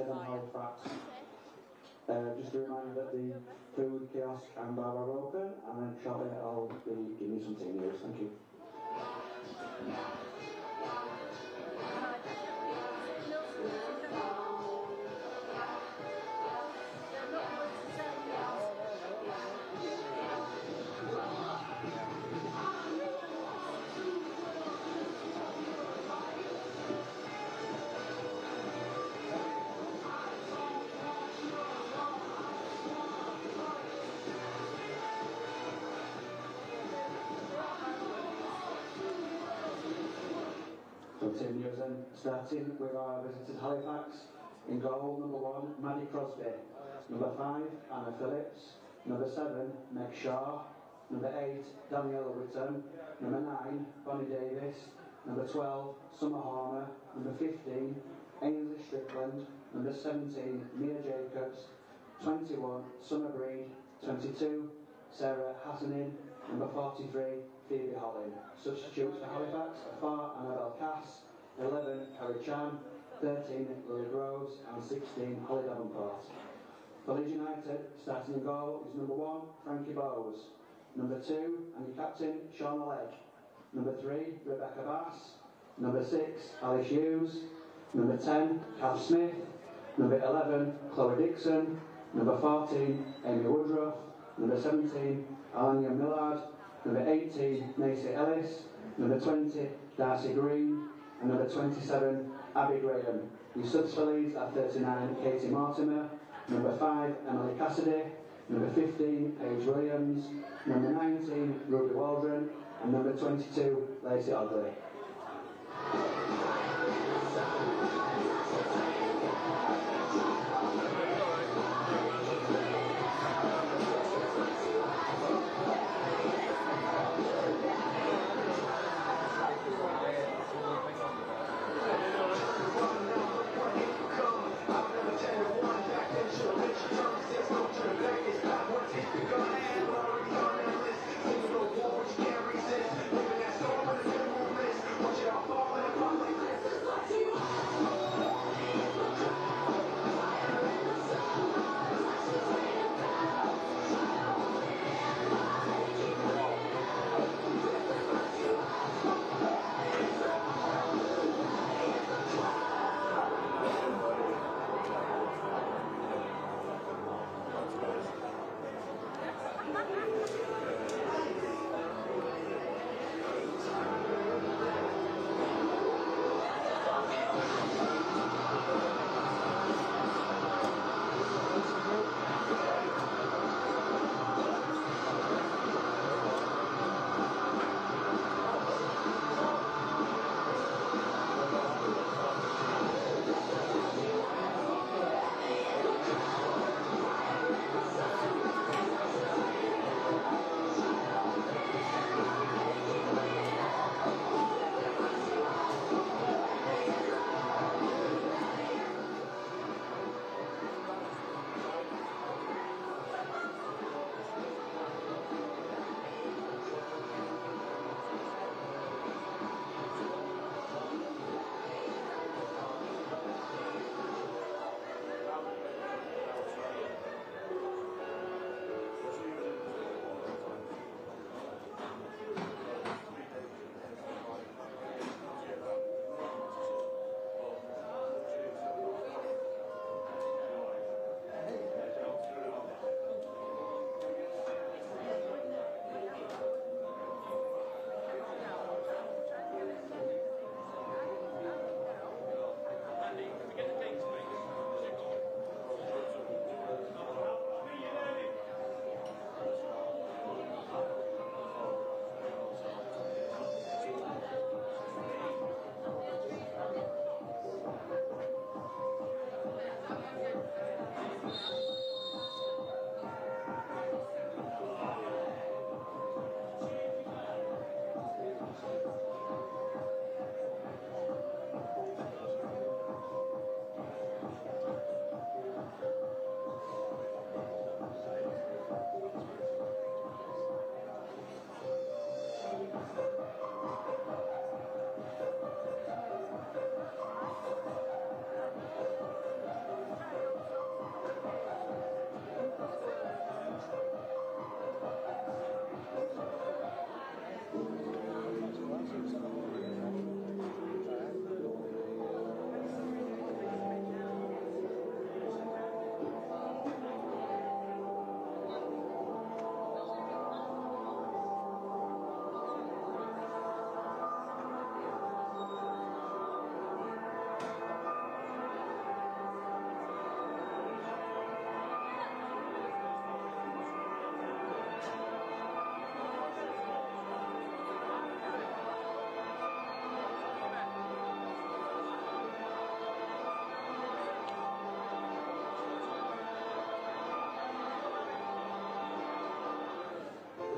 7 Halifax. Just a reminder that the food kiosk and bar are open, and then shortly I'll be giving you some team news. Thank you. So team news then, starting with our visitors Halifax. In goal, number 1, Maddie Crosby. Number 5, Anna Phillips. Number 7, Meg Shaw. Number 8, Daniela Whitton. Number 9, Bonnie Davis. Number 12, Summer Horner. Number 15, Ainsley Strickland. Number 17, Mia Jacobs. 21, Summer Breed. 22, Sarah Hassanin. Number 43, Phoebe Hollin. Substitutes for Halifax are 4, Annabelle Cass. 11, Carrie Chan. 13, Lily Groves. And 16, Holly Davenport. For Leeds United, starting in goal is number 1, Frankie Bowes. Number 2, and your captain, Shauna Legg. Number 3, Rebecca Bass. Number 6, Alice Hughes. Number 10, Kath Smith. Number 11, Chloe Dixon. Number 14, Amy Woodruff. Number 17, Alanya Millard. Number 18, Macy Ellis. Number 20, Darcy Green. And number 27, Abby Graham. Your subs for Leeds are 39, Katie Mortimer. Number 5, Emily Cassidy. Number 15, Paige Williams. Number 19, Ruby Waldron. And number 22, Lacey Oddley.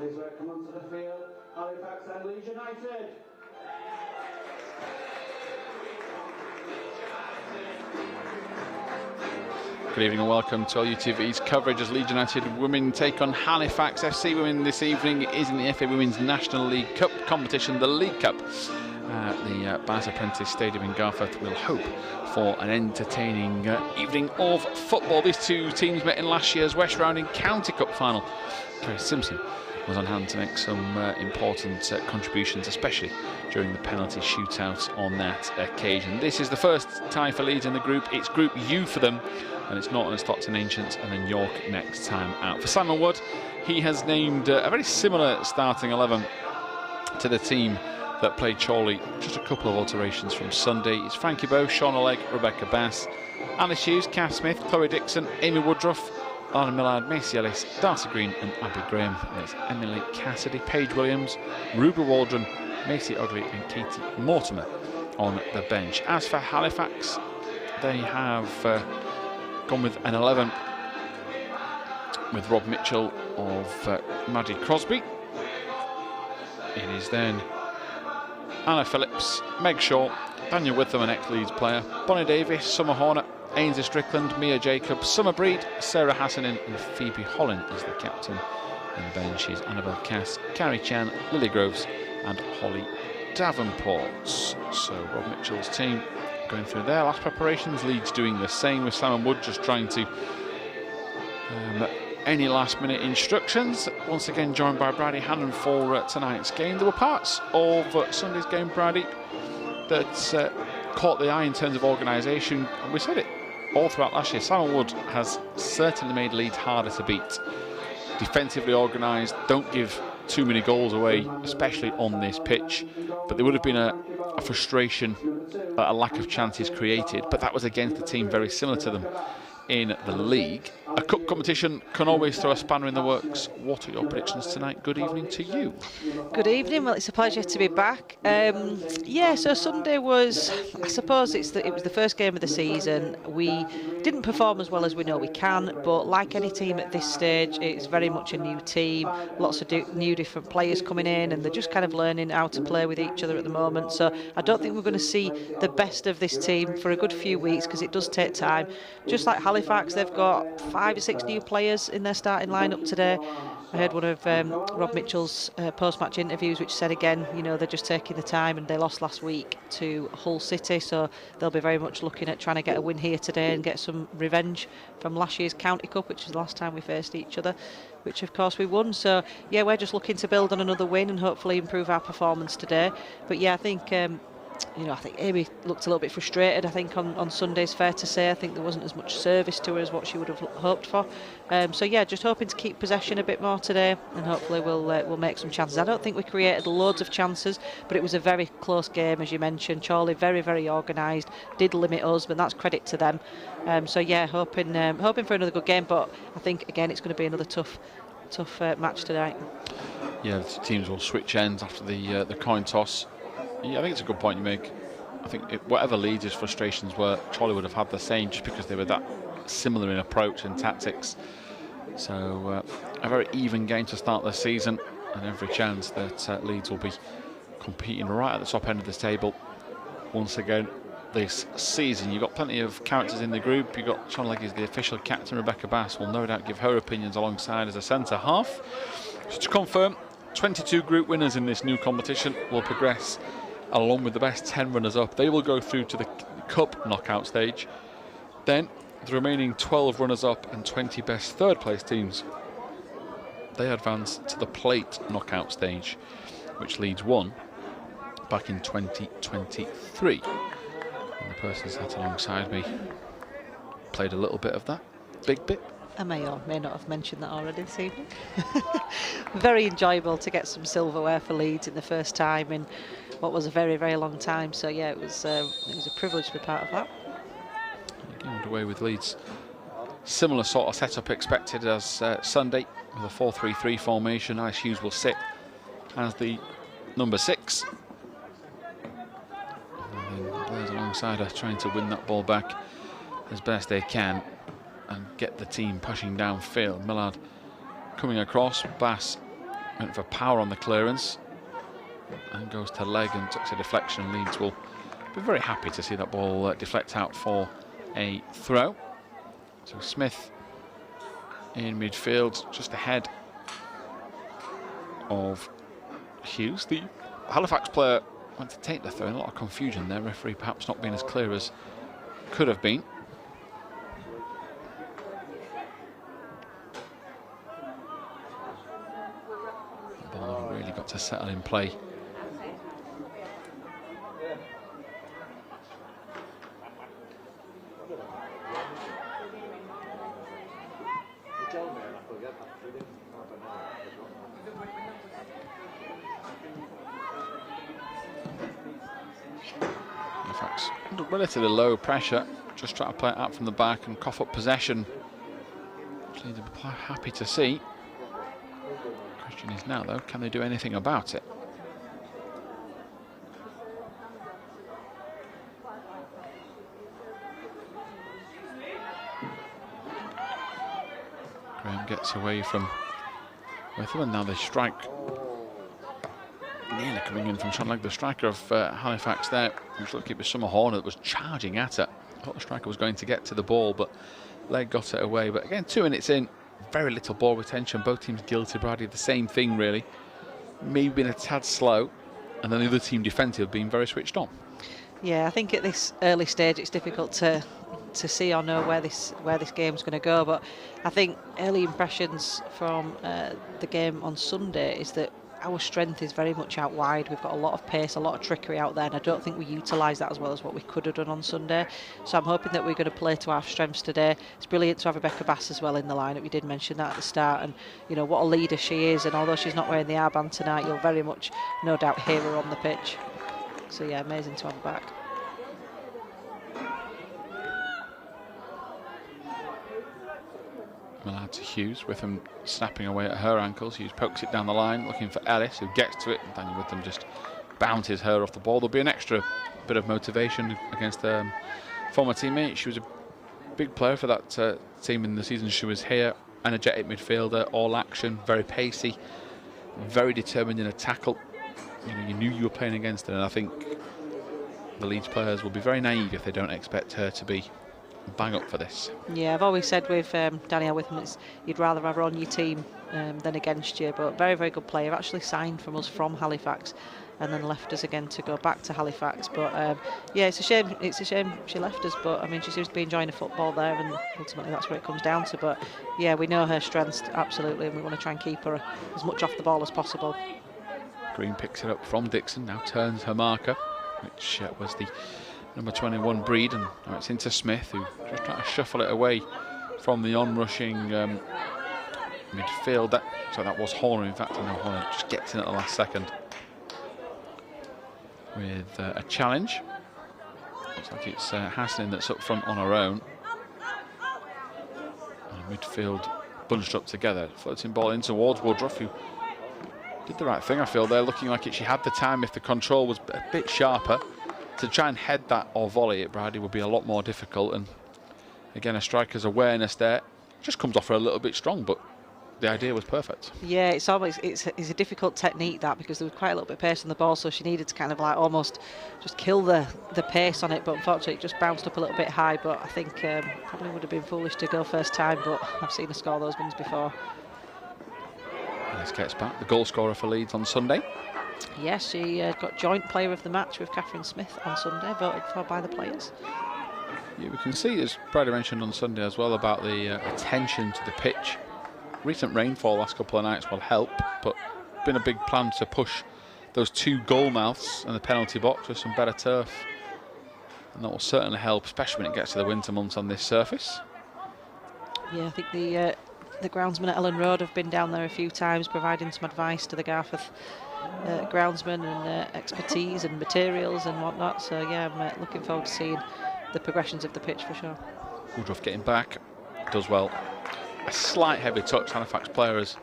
Please welcome onto the field, Halifax and Leeds United. Good evening and welcome to LUTV's coverage as Leeds United women take on Halifax FC women this evening. It is in the FA Women's National League Cup competition, the League Cup. The Bannister Prentice Stadium in Garforth will hope for an entertaining evening of football. These two teams met in last year's West Riding County Cup final. Kerry Simpson was on hand to make some important contributions, especially during the penalty shootout on that occasion. This is the first tie for Leeds in the group. It's Group U for them, and it's Norton and Stockton Ancients, and then York next time out. For Simon Wood, he has named a very similar starting 11 to the team that played Chorley, just a couple of alterations from Sunday. It's Frankie Bowe, Shauna Legg, Rebecca Bass, Alice Hughes, Kath Smith, Chloe Dixon, Amy Woodruff, Lana Millard, Macy Ellis, Darcy Green and Abby Graham. There's Emily Cassidy, Paige Williams, Ruby Waldron, Macy Ogley and Katie Mortimer on the bench. As for Halifax, they have gone with an 11 with Rob Mitchell of Maddie Crosby. It is then Anna Phillips, Meg Shaw, Daniel Witham, an ex-Leeds player, Bonnie Davis, Summer Horner, Ainsley Strickland, Mia Jacobs, Summer Breed, Sarah Hassanin and Phoebe Holland is the captain. And the bench is Annabelle Cass, Carrie Chan, Lily Groves and Holly Davenport. So Rob Mitchell's team going through their last preparations. Leeds doing the same with Simon Wood just trying to any last minute instructions. Once again joined by Brady Hannon for tonight's game. There were parts of Sunday's game, Brady, that caught the eye in terms of organisation. We said it all throughout last year. Simon Wood has certainly made Leeds harder to beat. Defensively organised, don't give too many goals away, especially on this pitch. But there would have been a frustration, a lack of chances created. But that was against a team very similar to them in the league. A cup competition can always throw a spanner in the works. What are your predictions tonight? Good evening to you. Good evening. Well, it's a pleasure to be back. Yeah, so Sunday was, I suppose it was the first game of the season. We didn't perform as well as we know we can, but like any team at this stage, it's very much a new team. Lots of new different players coming in, and they're just kind of learning how to play with each other at the moment. So I don't think we're going to see the best of this team for a good few weeks, because it does take time. Just like Halifax, they've got 5 or 6 new players in their starting lineup today. I heard one of Rob Mitchell's post-match interviews, which said again, you know, they're just taking the time, and they lost last week to Hull City, so they'll be very much looking at trying to get a win here today and get some revenge from last year's County Cup, which was the last time we faced each other, which of course we won. So yeah, we're just looking to build on another win and hopefully improve our performance today. But yeah, I think I think Amy looked a little bit frustrated. I think on Sunday's fair to say. I think there wasn't as much service to her as what she would have hoped for. So yeah, just hoping to keep possession a bit more today, and hopefully we'll make some chances. I don't think we created loads of chances, but it was a very close game, as you mentioned. Chorley very, very organised, did limit us, but that's credit to them. So yeah, hoping for another good game. But I think again it's going to be another tough match tonight. Yeah, the teams will switch ends after the coin toss. Yeah, I think it's a good point you make. I think whatever Leeds' frustrations were, Chorley would have had the same, just because they were that similar in approach and tactics. So a very even game to start the season, and every chance that Leeds will be competing right at the top end of this table once again this season. You've got plenty of characters in the group. You've got Sean Legg as the official captain. Rebecca Bass will no doubt give her opinions alongside as a centre half. Just to confirm, 22 group winners in this new competition will progress along with the best 10 runners-up. They will go through to the Cup knockout stage. Then the remaining 12 runners-up and 20 best third-place teams, they advance to the Plate knockout stage, which Leeds won back in 2023. And the person sat alongside me played a little bit of that, big bit. I may or may not have mentioned that already this evening. Very enjoyable to get some silverware for Leeds in the first time in what was a very, very long time. So yeah, it was a privilege to be part of that. Underway with Leeds. Similar sort of setup expected as Sunday, with a 4-3-3 formation. Alice Hughes will sit as the number 6. And then players alongside her trying to win that ball back as best they can and get the team pushing downfield. Millard coming across, Bass Went for power on the clearance and goes to leg and tucks a deflection. Leeds will be very happy to see that ball deflect out for a throw. So Smith in midfield, just ahead of Hughes. The Halifax player went to take the throw. A lot of confusion there. Referee perhaps not being as clear as could have been. The ball really got to settle in play. Halifax under relatively low pressure, just try to play it out from the back and cough up possession. They'll be quite happy to see. Question is now, though, can they do anything about it? Graham gets away from Witham, and now they strike. Nearly coming in from shot leg. The striker of Halifax there, who's looking at Summer Horner, that was charging at it. I thought the striker was going to get to the ball, but leg got it away. But again, 2 minutes in, very little ball retention. Both teams guilty, Bradley, the same thing really. Maybe been a tad slow, and then the other team defensive being very switched on. Yeah, I think at this early stage it's difficult to see or know where this game's going to go. But I think early impressions from the game on Sunday is that our strength is very much out wide. We've got a lot of pace, a lot of trickery out there, and I don't think we utilise that as well as what we could have done on Sunday. So I'm hoping that we're going to play to our strengths today. It's brilliant to have Rebecca Bass as well in the lineup. We did mention that at the start, and you know what a leader she is. And although she's not wearing the armband tonight, you'll very much, no doubt, hear her on the pitch. So yeah, amazing to have her back. Allowed to Hughes, with him snapping away at her ankles. Hughes pokes it down the line, looking for Ellis, who gets to it, and Daniel Witham just bounces her off the ball. There'll be an extra bit of motivation against a former teammate. She was a big player for that team in the season she was here. Energetic midfielder, all action, very pacey, very determined in a tackle. You knew you were playing against her, and I think the Leeds players will be very naive if they don't expect her to be bang up for this. Yeah, I've always said with Danielle Witham, you'd rather have her on your team than against you, but very, very good player. Actually signed from us from Halifax and then left us again to go back to Halifax. But yeah, it's a shame she left us, but I mean, she seems to be enjoying the football there, and ultimately that's what it comes down to. But yeah, we know her strengths absolutely, and we want to try and keep her as much off the ball as possible. Green picks it up from Dixon, now turns her marker, which was the number 21 Breed, and now it's into Smith, who just trying to shuffle it away from the onrushing midfield. So that was Horner, in fact, and now Horner just gets in at the last second with a challenge. Looks like it's Hassan that's up front on her own. And midfield bunched up together. Floating ball in towards Woodruff, who did the right thing, I feel, there, looking like she had the time if the control was a bit sharper. To try and head that or volley it, Bradley, would be a lot more difficult. And again, a striker's awareness there just comes off her a little bit strong, but the idea was perfect. Yeah, it's a difficult technique, that, because there was quite a little bit of pace on the ball, so she needed to kind of like almost just kill the pace on it. But unfortunately, it just bounced up a little bit high. But I think probably would have been foolish to go first time. But I've seen her score those ones before. Let's get back. The goal scorer for Leeds on Sunday. Yes, she got joint player of the match with Catherine Smith on Sunday, voted for by the players. Yeah, we can see, as Bradley mentioned on Sunday as well, about the attention to the pitch. Recent rainfall last couple of nights will help, but been a big plan to push those 2 goal mouths and the penalty box with some better turf. And that will certainly help, especially when it gets to the winter months on this surface. Yeah, I think the groundsman at Ellen Road have been down there a few times, providing some advice to the Garforth groundsmen and expertise and materials and whatnot. So yeah, I'm looking forward to seeing the progressions of the pitch for sure. Woodruff getting back, does well. A slight heavy touch, Halifax player is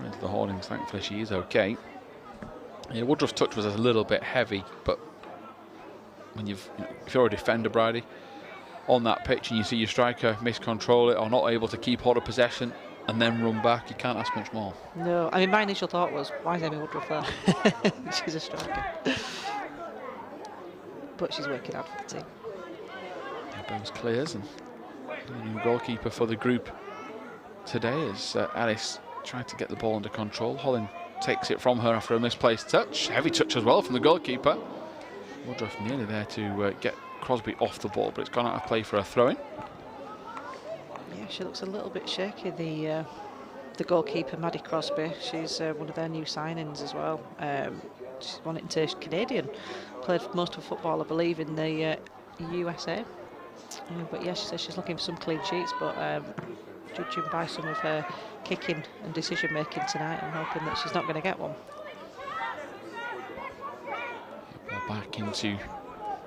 into the hoardings. Thankfully she is okay. Yeah, Woodruff's touch was a little bit heavy, but when if you're a defender, Bridie, on that pitch and you see your striker miscontrol it or not able to keep hold of possession, and then run back, you can't ask much more. No, I mean, my initial thought was, why is Amy Woodruff there? She's a striker. But she's working hard for the team. Bowes clears, and the new goalkeeper for the group today as Alice tried to get the ball under control. Holland takes it from her after a misplaced touch. Heavy touch as well from the goalkeeper. Woodruff nearly there to get Crosby off the ball, but it's gone out of play for a throw-in. Yeah, she looks a little bit shaky, the goalkeeper, Maddie Crosby. She's one of their new signings as well. She's wanting to Canadian. Played most of her football, I believe, in the USA. But yeah, she says she's looking for some clean sheets, but judging by some of her kicking and decision making tonight, I'm hoping that she's not going to get one. Ball back into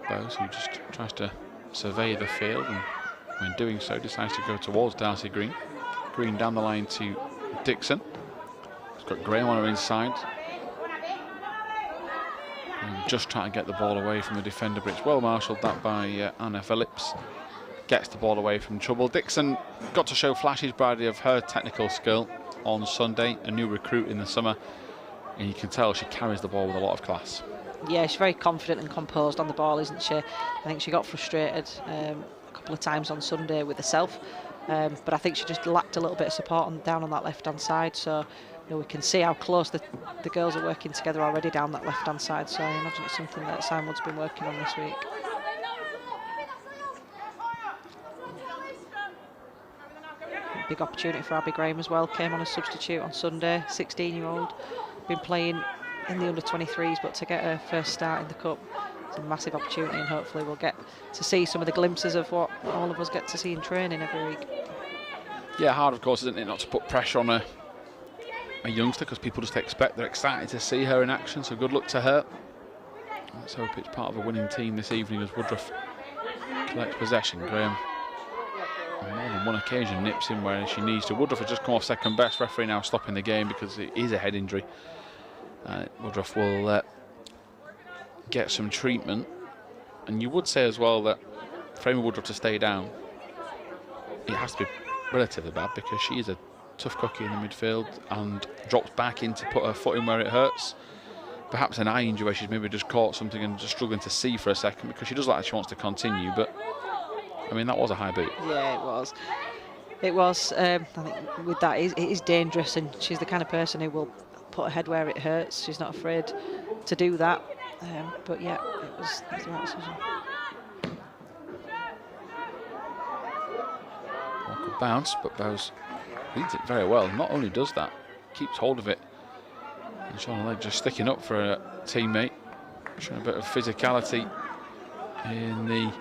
Bowes, who just tries to survey the field, and when doing so decides to go towards Darcy Green. Green down the line to Dixon. He's got Graham on her inside. And just trying to get the ball away from the defender, but it's well marshalled that by Anna Phillips. Gets the ball away from trouble. Dixon got to show flashes, Bradley, of her technical skill on Sunday, a new recruit in the summer, and you can tell she carries the ball with a lot of class. Yeah, she's very confident and composed on the ball, isn't she? I think she got frustrated a couple of times on Sunday with herself, but I think she just lacked a little bit of support down on that left-hand side. So we can see how close the girls are working together already down that left-hand side. So I imagine it's something that Simonwood's been working on this week. Big opportunity for Abby Graham as well. Came on as substitute on Sunday. 16-year-old, been playing in the under-23s, but to get her first start in the cup, it's a massive opportunity, and hopefully we'll get to see some of the glimpses of what all of us get to see in training every week. Yeah, hard of course, isn't it, not to put pressure on a youngster, because people just expect, they're excited to see her in action, so good luck to her. Let's hope it's part of a winning team this evening as Woodruff collects possession. Graham, on more than one occasion, nips in where she needs to. Woodruff has just come off second best. Referee now stopping the game because it is a head injury. Woodruff will get some treatment, and you would say as well that for Amy Woodruff to stay down, it has to be relatively bad, because she is a tough cookie in the midfield and drops back in to put her foot in where it hurts. Perhaps an eye injury where she's maybe just caught something and just struggling to see for a second, because she does like that, she wants to continue, but I mean, that was a high boot. Yeah, it was. It was. I think with that, it is dangerous, and she's the kind of person who will put her head where it hurts. She's not afraid to do that. But yeah, it was the right decision. Well, good bounce, but Bowes reads it very well. Not only does that, keeps hold of it. And Shauna Legg just sticking up for a teammate, showing a bit of physicality in the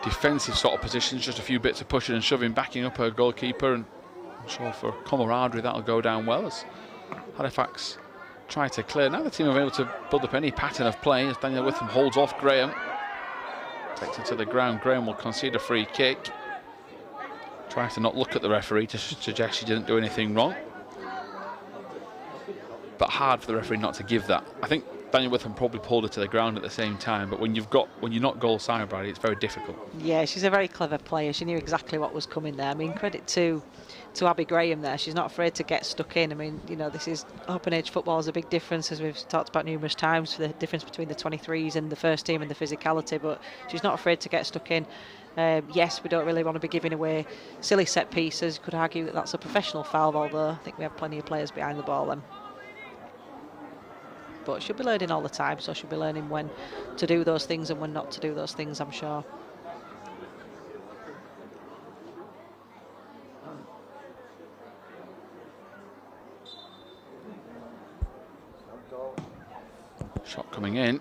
defensive sort of positions, just a few bits of pushing and shoving, backing up her goalkeeper, and I'm sure for camaraderie that'll go down well as Halifax try to clear. Now the team are able to build up any pattern of play as Daniel Witham holds off Graham, takes it to the ground. Graham will concede a free kick, tries to not look at the referee to suggest she didn't do anything wrong, but hard for the referee not to give that. I think Daniel Witham probably pulled her to the ground at the same time, but when you're not goal side, Bradley, it's very difficult. Yeah, she's a very clever player. She knew exactly what was coming there. I mean, credit to Abby Graham there. She's not afraid to get stuck in. I mean, this is open age football is a big difference, as we've talked about numerous times, for the difference between the 23s and the first team and the physicality, but she's not afraid to get stuck in. Yes, we don't really want to be giving away silly set pieces. You could argue that that's a professional foul, although I think we have plenty of players behind the ball then. But she'll be learning all the time, so she'll be learning when to do those things and when not to do those things, I'm sure. Shot coming in.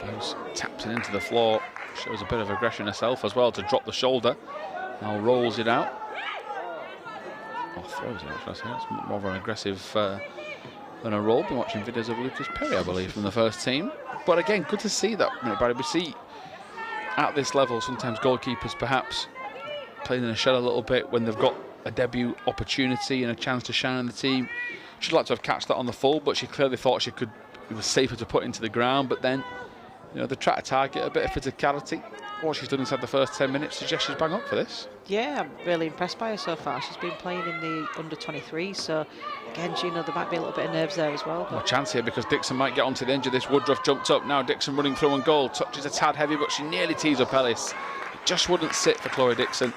Bowes taps it into the floor. Shows a bit of aggression herself as well to drop the shoulder. Now rolls it out. Or throws it out, should I say. It's more of an aggressive than a roll. Been watching videos of Lucas Perry, I believe, from the first team. But again, good to see that. But we see at this level sometimes goalkeepers perhaps playing in a shell a little bit when they've got a debut opportunity and a chance to shine in the team. She'd like to have catched that on the full, but she clearly thought it was safer to put into the ground. But then, they try to target a bit of physicality. what she's done inside the first 10 minutes suggests she's bang up for this. Yeah, I'm really impressed by her so far. She's been playing in the under-23, so again, there might be a little bit of nerves there as well. No chance here because Dixon might get onto the edge of this. Woodruff jumped up. Now Dixon running through on goal. Touches a tad heavy, but she nearly tees up Ellis. It just wouldn't sit for Chloe Dixon.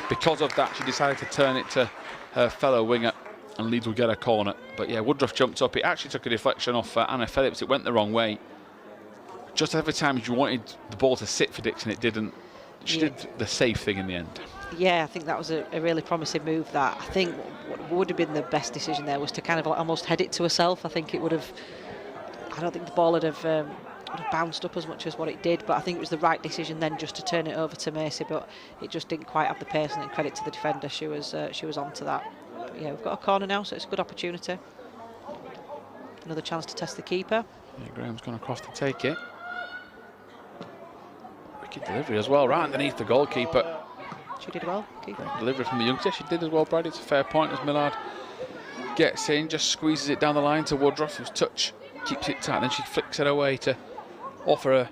Because of that, she decided to turn it to her fellow winger, and Leeds will get a corner. But yeah, Woodruff jumped up. It actually took a deflection off Anna Phillips. It went the wrong way. Just every time you wanted the ball to sit for Dixon, it didn't. She did the safe thing in the end. Yeah, I think that was a really promising move. That I think what would have been the best decision there was to kind of almost head it to herself. I think it would have. I don't think the ball would have bounced up as much as what it did, but I think it was the right decision then just to turn it over to Macy. But it just didn't quite have the pace, and then credit to the defender. She was onto that. But yeah, we've got a corner now, so it's a good opportunity. Another chance to test the keeper. Yeah, Graham's gone across to take it. Wicked delivery as well, right underneath the goalkeeper. She did well, keeper. Great delivery from the youngster. She did as well, Brad. It's a fair point as Millard gets in, just squeezes it down the line to Woodruff, whose touch keeps it tight, and then she flicks it away to offer a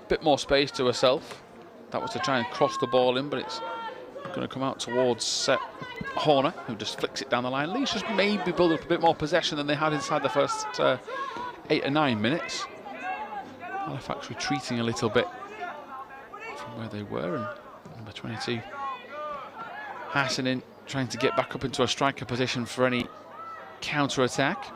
bit more space to herself. That was to try and cross the ball in, but it's going to come out towards Horner, who just flicks it down the line. Leeds just maybe build up a bit more possession than they had inside the first 8 or 9 minutes. Halifax retreating a little bit from where they were, and number 22 Hassanin trying to get back up into a striker position for any counter-attack.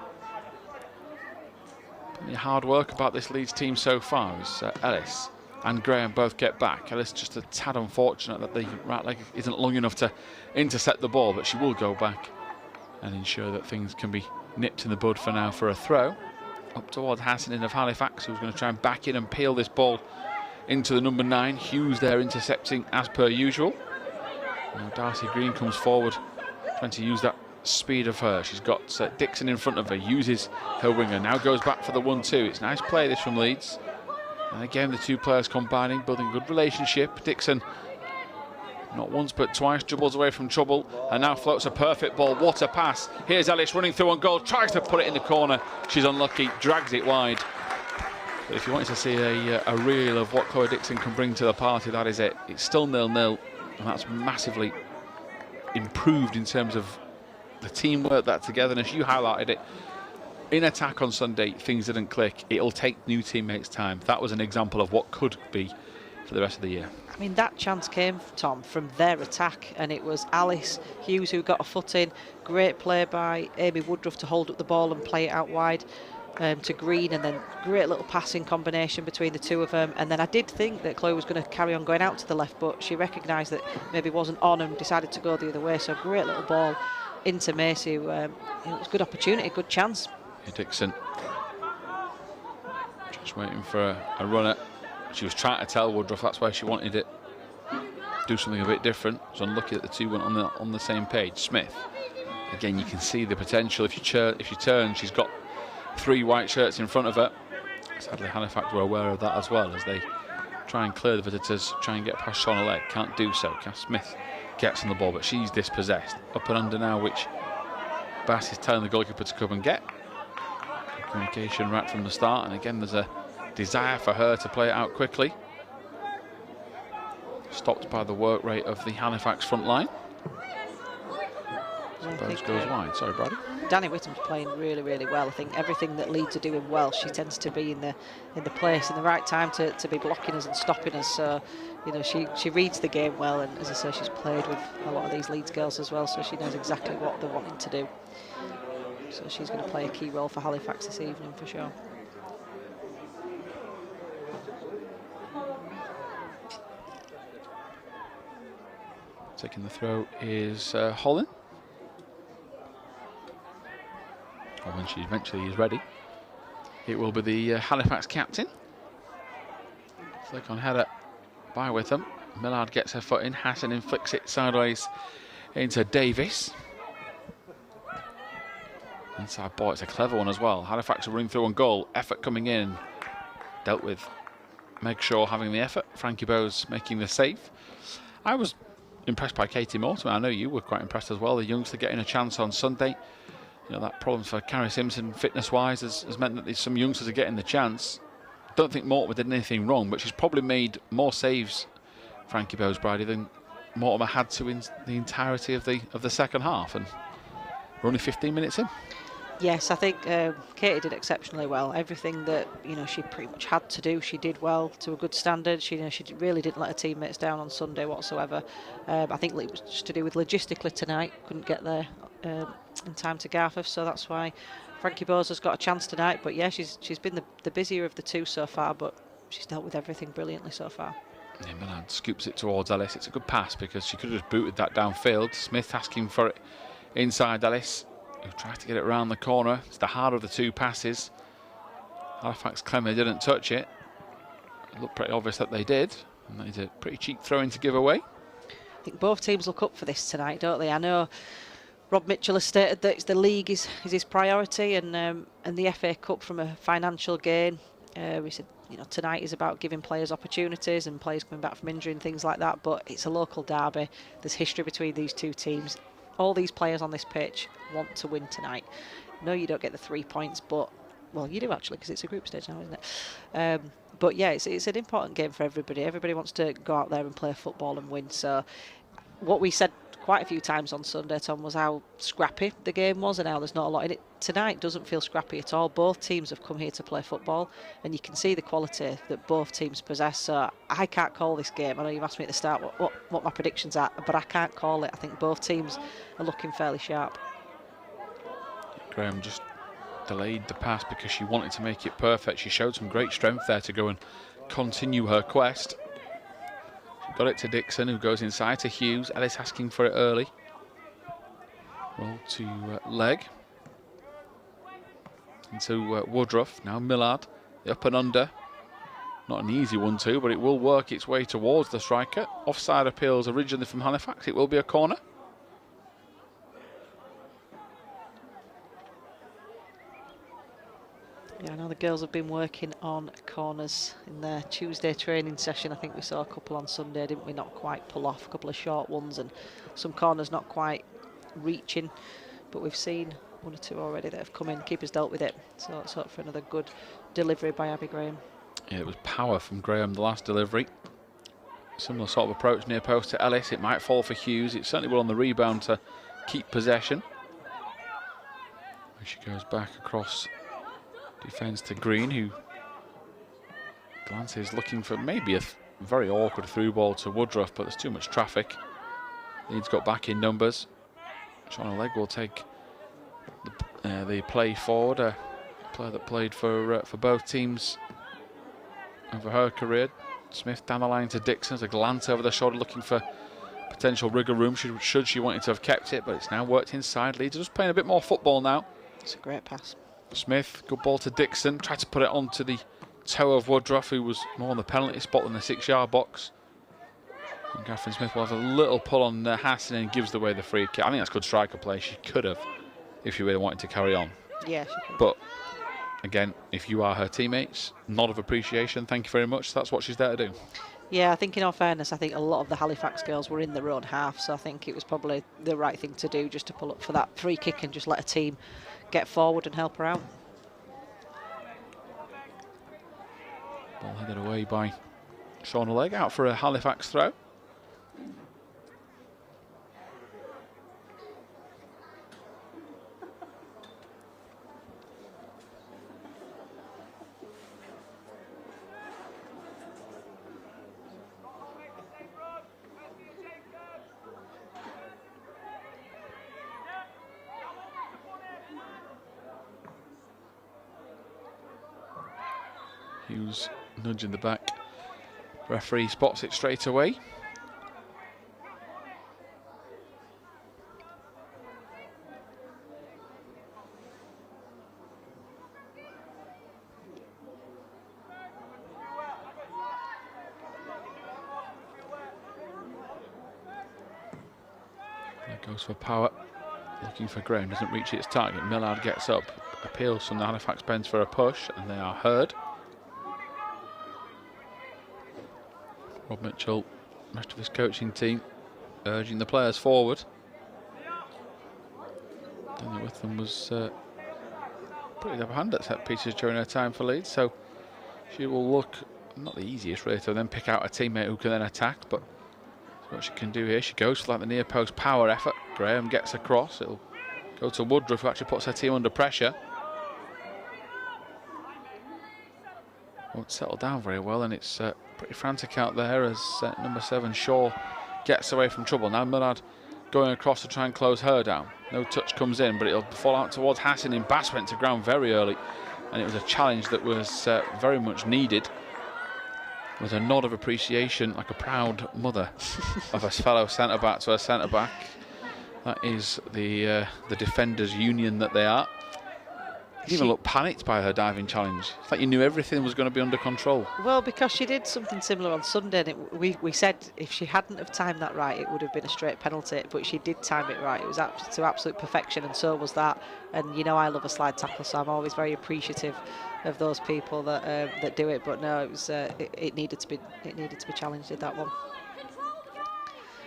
The hard work about this Leeds team so far is Ellis and Graham both get back. Ellis just a tad unfortunate that the right leg isn't long enough to intercept the ball, but she will go back and ensure that things can be nipped in the bud for now for a throw. Up towards Hassanin of Halifax, who's going to try and back in and peel this ball into the number 9. Hughes there intercepting as per usual. Now Darcy Green comes forward, trying to use that speed of her. She's got Dixon in front of her, uses her winger, now goes back for the 1-2. It's nice play this from Leeds. And again, the two players combining, building a good relationship. Dixon, not once but twice, dribbles away from trouble and now floats a perfect ball. What a pass. Here's Ellis running through on goal, tries to put it in the corner. She's unlucky, drags it wide. But if you wanted to see a reel of what Chloe Dixon can bring to the party, that is it. It's still 0-0, and that's massively improved in terms of the teamwork, that togetherness. You highlighted it. In attack on Sunday, things didn't click. It'll take new teammates time. That was an example of what could be for the rest of the year. I mean, that chance came, Tom, from their attack, and it was Alice Hughes who got a foot in. Great play by Amy Woodruff to hold up the ball and play it out wide to Green, and then great little passing combination between the two of them. And then I did think that Chloe was going to carry on going out to the left, but she recognised that maybe wasn't on and decided to go the other way. So great little ball into Macy. It was a good opportunity, good chance. Dixon just waiting for a runner. She was trying to tell Woodruff that's why she wanted it. Do something a bit different. It was unlucky that the two went on the same page. Smith, again, you can see the potential. If you turn, she's got 3 white shirts in front of her. Sadly, Halifax were aware of that as well as they try and clear the visitors, try and get past Shauna Legg. Can't do so. Cass Smith gets on the ball, but she's dispossessed. Up and under now, which Bass is telling the goalkeeper to come and get. Communication right from the start, and again there's a desire for her to play it out quickly. Stopped by the work rate of the Halifax front line. Suppose goes wide. Sorry, Brady. Danny Whittam's playing really, really well. I think everything that Leeds are doing well, she tends to be in the place in the right time to be blocking us and stopping us. So, you know, she reads the game well, and as I say, she's played with a lot of these Leeds girls as well, so she knows exactly what they're wanting to do. So she's going to play a key role for Halifax this evening for sure. Taking the throw is Holland. Or when she eventually is ready, it will be the Halifax captain. Flick on header by Witham. Millard gets her foot in. Hassan inflicts it sideways into Davis. Inside ball, it's a clever one as well. Halifax are running through on goal. Effort coming in. Dealt with Meg Shaw having the effort. Frankie Bowes making the save. I was impressed by Katie Mortimer. I know you were quite impressed as well. The youngster getting a chance on Sunday. You know, that problem for Carrie Simpson fitness-wise has meant that some youngsters are getting the chance. Don't think Mortimer did anything wrong, but she's probably made more saves Frankie Bowes-Bridie than Mortimer had to in the entirety of the second half, and we're only 15 minutes in. Yes, I think Katie did exceptionally well. Everything that she pretty much had to do, she did well to a good standard. She really didn't let her teammates down on Sunday whatsoever. I think it was just to do with logistically tonight. Couldn't get there in time to Garforth, so that's why Frankie Bowes has got a chance tonight. But yeah, she's been the busier of the two so far, but she's dealt with everything brilliantly so far. Yeah, Milan scoops it towards Ellis. It's a good pass because she could have just booted that downfield. Smith asking for it inside Ellis, who tries to get it around the corner. It's the harder of the two passes. Halifax Clemmer didn't touch it. It looked pretty obvious that they did, and they did a pretty cheap throw-in to give away. I think both teams look up for this tonight, don't they? I know Rob Mitchell has stated that the league is his priority, and the FA Cup from a financial gain. We said, tonight is about giving players opportunities and players coming back from injury and things like that, but it's a local derby. There's history between these two teams. All these players on this pitch want to win tonight. No, you don't get the 3 points, but, well, you do actually, because it's a group stage now, isn't it? But yeah, it's an important game for everybody. Everybody wants to go out there and play football and win. So what we said quite a few times on Sunday, Tom, was how scrappy the game was and how there's not a lot in it. Tonight doesn't feel scrappy at all. Both teams have come here to play football, and you can see the quality that both teams possess. So I can't call this game. I know you've asked me at the start what my predictions are, but I can't call it. I think both teams are looking fairly sharp. Graham just delayed the pass because she wanted to make it perfect. She showed some great strength there to go and continue her quest. She got it to Dixon, who goes inside to Hughes. Ellis asking for it early. Roll to leg. Into Woodruff. Now Millard. The up and under. Not an easy one too, but it will work its way towards the striker. Offside appeals originally from Halifax. It will be a corner. Yeah, I know the girls have been working on corners in their Tuesday training session. I think we saw a couple on Sunday, didn't we? Not quite pull off, a couple of short ones and some corners not quite reaching. But we've seen one or two already that have come in. Keeper's dealt with it. So let's hope for another good delivery by Abby Graham. Yeah, it was power from Graham, the last delivery. Similar sort of approach near post to Ellis. It might fall for Hughes. It certainly will on the rebound to keep possession. She goes back across defence to Green, who glances looking for maybe a very awkward through ball to Woodruff, but there's too much traffic. Leeds got back in numbers. Shauna Legg will take the play forward, a player that played for both teams over her career. Smith down the line to Dixon, a glance over the shoulder looking for potential wriggle room should she wanted to have kept it, but it's now worked inside. Leeds are just playing a bit more football now. It's a great pass. Smith, good ball to Dixon, tried to put it onto the toe of Woodruff, who was more on the penalty spot than the 6-yard box. And Catherine Smith will have a little pull on Hassan and gives away the free kick. I think that's good striker play. She could have, if she really wanted to carry on. Yeah, she could. But again, if you are her teammates, nod of appreciation, thank you very much. That's what she's there to do. Yeah, I think in all fairness, I think a lot of the Halifax girls were in their own half, so I think it was probably the right thing to do, just to pull up for that free kick and just let a team get forward and help her out. Ball headed away by Shauna Legg, out for a Halifax throw. Hughes nudging the back. Referee spots it straight away. There goes for power. Looking for Graham, doesn't reach its target. Millard gets up. Appeals from the Halifax bench for a push, and they are heard. Rob Mitchell, rest of his coaching team, urging the players forward. Daniel Witham was pretty upper hand at set pieces during her time for Leeds, so she will look not the easiest really to then pick out a teammate who can then attack, but what she can do here. She goes for like the near post power effort. Graham gets across. It'll go to Woodruff, who actually puts her team under pressure. Won't settle down very well, and it's pretty frantic out there as number 7 Shaw gets away from trouble. Now Millard going across to try and close her down. No touch comes in, but it'll fall out towards Hassan, and Bass went to ground very early, and it was a challenge that was very much needed. With a nod of appreciation, like a proud mother of a fellow centre-back to her centre-back. That is the defenders' union that they are. She didn't even look panicked by her diving challenge. It's like you knew everything was going to be under control. Well, because she did something similar on Sunday, and we said if she hadn't have timed that right, it would have been a straight penalty, but she did time it right. It was to absolute perfection, and so was that. And you know I love a slide tackle, so I'm always very appreciative of those people that do it. But no, it was it needed to be challenged in that one.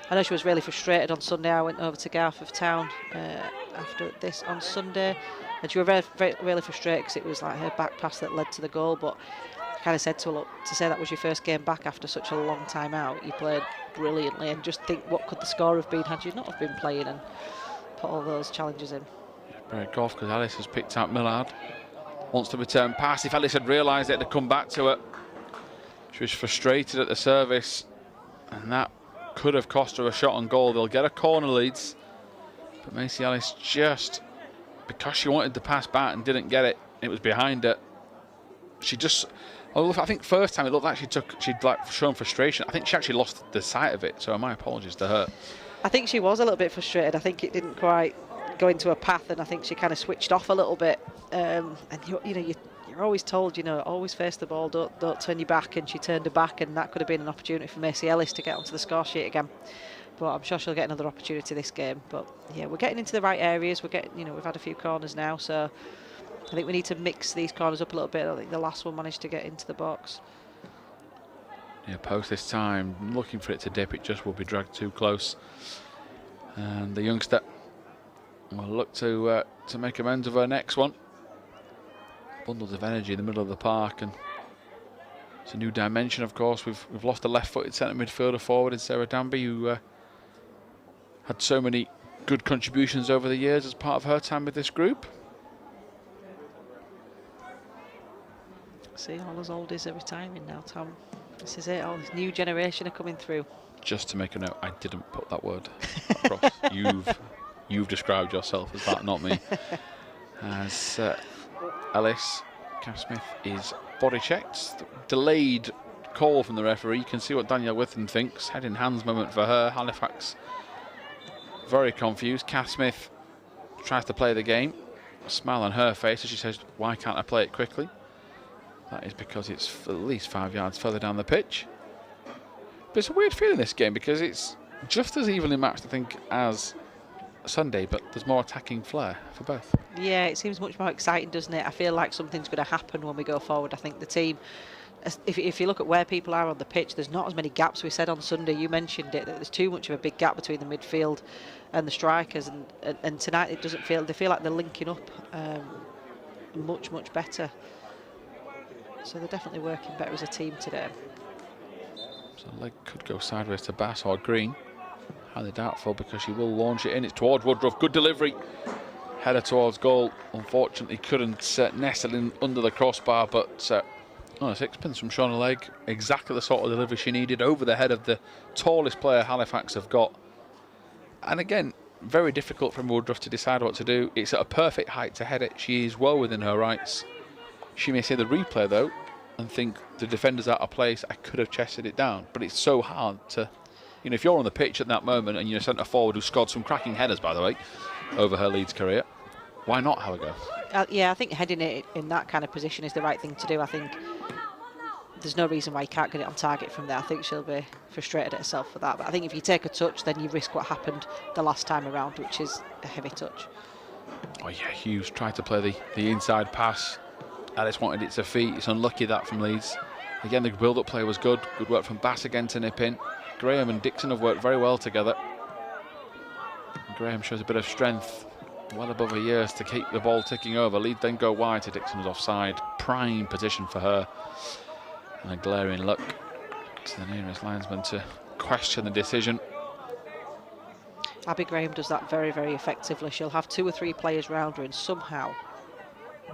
I know she was really frustrated on Sunday. I went over to Garth of Town after this on Sunday, and she was really frustrated because it was like her back pass that led to the goal. But I kind of said to her, look, to say that was your first game back after such a long time out, you played brilliantly, and just think what could the score have been had you not have been playing and put all those challenges in. Break off because Alice has picked out Millard. Wants to return pass. If Alice had realised it, to come back to her. She was frustrated at the service, and that could have cost her a shot on goal. They'll get a corner, Leeds. But Macy Alice, just because she wanted to pass back and didn't get it, it was behind her. She just, I think first time it looked like she'd like shown frustration. I think she actually lost the sight of it, so my apologies to her. I think she was a little bit frustrated. I think it didn't quite go into a path, and I think she kind of switched off a little bit. And you're always told, always face the ball, don't turn your back, and she turned her back, and that could have been an opportunity for Macy Ellis to get onto the score sheet again. But I'm sure she'll get another opportunity this game. But yeah, we're getting into the right areas. We've had a few corners now, so I think we need to mix these corners up a little bit. I think the last one managed to get into the box. Yeah, post this time, looking for it to dip, it just will be dragged too close. And the youngster will look to make amends of her next one. Bundles of energy in the middle of the park, and it's a new dimension. Of course, we've lost a left-footed centre midfielder forward in Sarah Danby, who had so many good contributions over the years as part of her time with this group. See, all those oldies are retiring now, Tom. This is it. All this new generation are coming through. Just to make a note, I didn't put that word across. You've described yourself as that, not me. As Ellis Cass-Smith is body checked. Delayed call from the referee. You can see what Danielle Witham thinks. Head in hands moment for her. Halifax very confused. Cass-Smith tries to play the game. A smile on her face as she says, why can't I play it quickly? That is because it's at least 5 yards further down the pitch. But it's a weird feeling this game because it's just as evenly matched, I think, as Sunday, but there's more attacking flair for both. Yeah, it seems much more exciting, doesn't it? I feel like something's going to happen when we go forward. I think the team, if you look at where people are on the pitch, there's not as many gaps. We said on Sunday, you mentioned it, that there's too much of a big gap between the midfield and the strikers, and tonight it doesn't feel, they feel like they're linking up much better. So they're definitely working better as a team today. So the leg could go sideways to Bass or Green. Highly doubtful because she will launch it in. It's towards Woodruff. Good delivery. Header towards goal. Unfortunately couldn't nestle in under the crossbar, but a sixpence from Shauna Legg. Exactly the sort of delivery she needed over the head of the tallest player Halifax have got. And again, very difficult for Woodruff to decide what to do. It's at a perfect height to head it. She is well within her rights. She may see the replay though and think the defender's out of place. I could have chested it down, but it's so hard to, if you're on the pitch at that moment and you're a centre forward who scored some cracking headers, by the way, over her Leeds career, why not have a go? Yeah, I think heading it in that kind of position is the right thing to do. I think there's no reason why you can't get it on target from there. I think she'll be frustrated at herself for that. But I think if you take a touch, then you risk what happened the last time around, which is a heavy touch. Oh yeah, Hughes tried to play the inside pass. Alice wanted it to feet. It's unlucky that from Leeds. Again, the build-up play was good. Good work from Bass again to nip in. Graham and Dixon have worked very well together. Graham shows a bit of strength, well above her years, to keep the ball ticking over. Leeds then go wide to Dixon, who's offside. Prime position for her. And a glaring look to the nearest linesman to question the decision. Abby Graham does that very, very effectively. She'll have 2 or 3 players round her and somehow,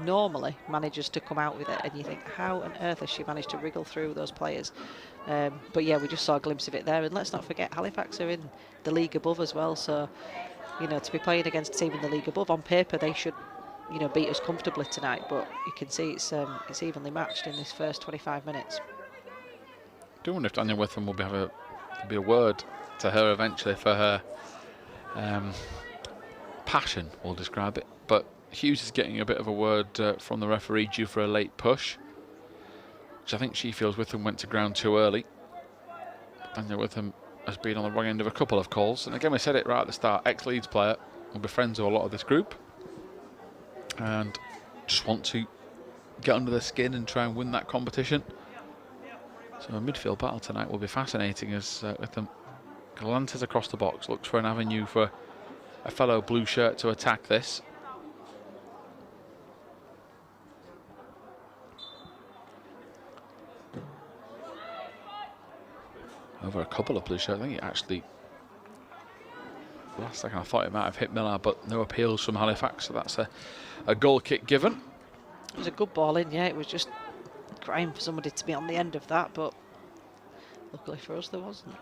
normally, manages to come out with it. And you think, how on earth has she managed to wriggle through those players? But yeah, we just saw a glimpse of it there. And let's not forget, Halifax are in the league above as well. So, you know, to be playing against a team in the league above, on paper, they should, you know, beat us comfortably tonight. But you can see it's evenly matched in this first 25 minutes. I do wonder if Daniel Witham will be a word to her eventually for her passion, we'll describe it. But Hughes is getting a bit of a word from the referee due for a late push, which I think she feels Witham went to ground too early. Daniel Witham has been on the wrong end of a couple of calls. And again, we said it right at the start, ex-Leeds player, will be friends with a lot of this group. And just want to get under the skin and try and win that competition. So a midfield battle tonight will be fascinating as Witham glances across the box, looks for an avenue for a fellow blue shirt to attack this. Over a couple of blue shirts. I think it actually, last second I thought it might have hit Millard, but no appeals from Halifax, so that's a goal kick given. It was a good ball in, yeah. It was just crying for somebody to be on the end of that, but luckily for us there wasn't.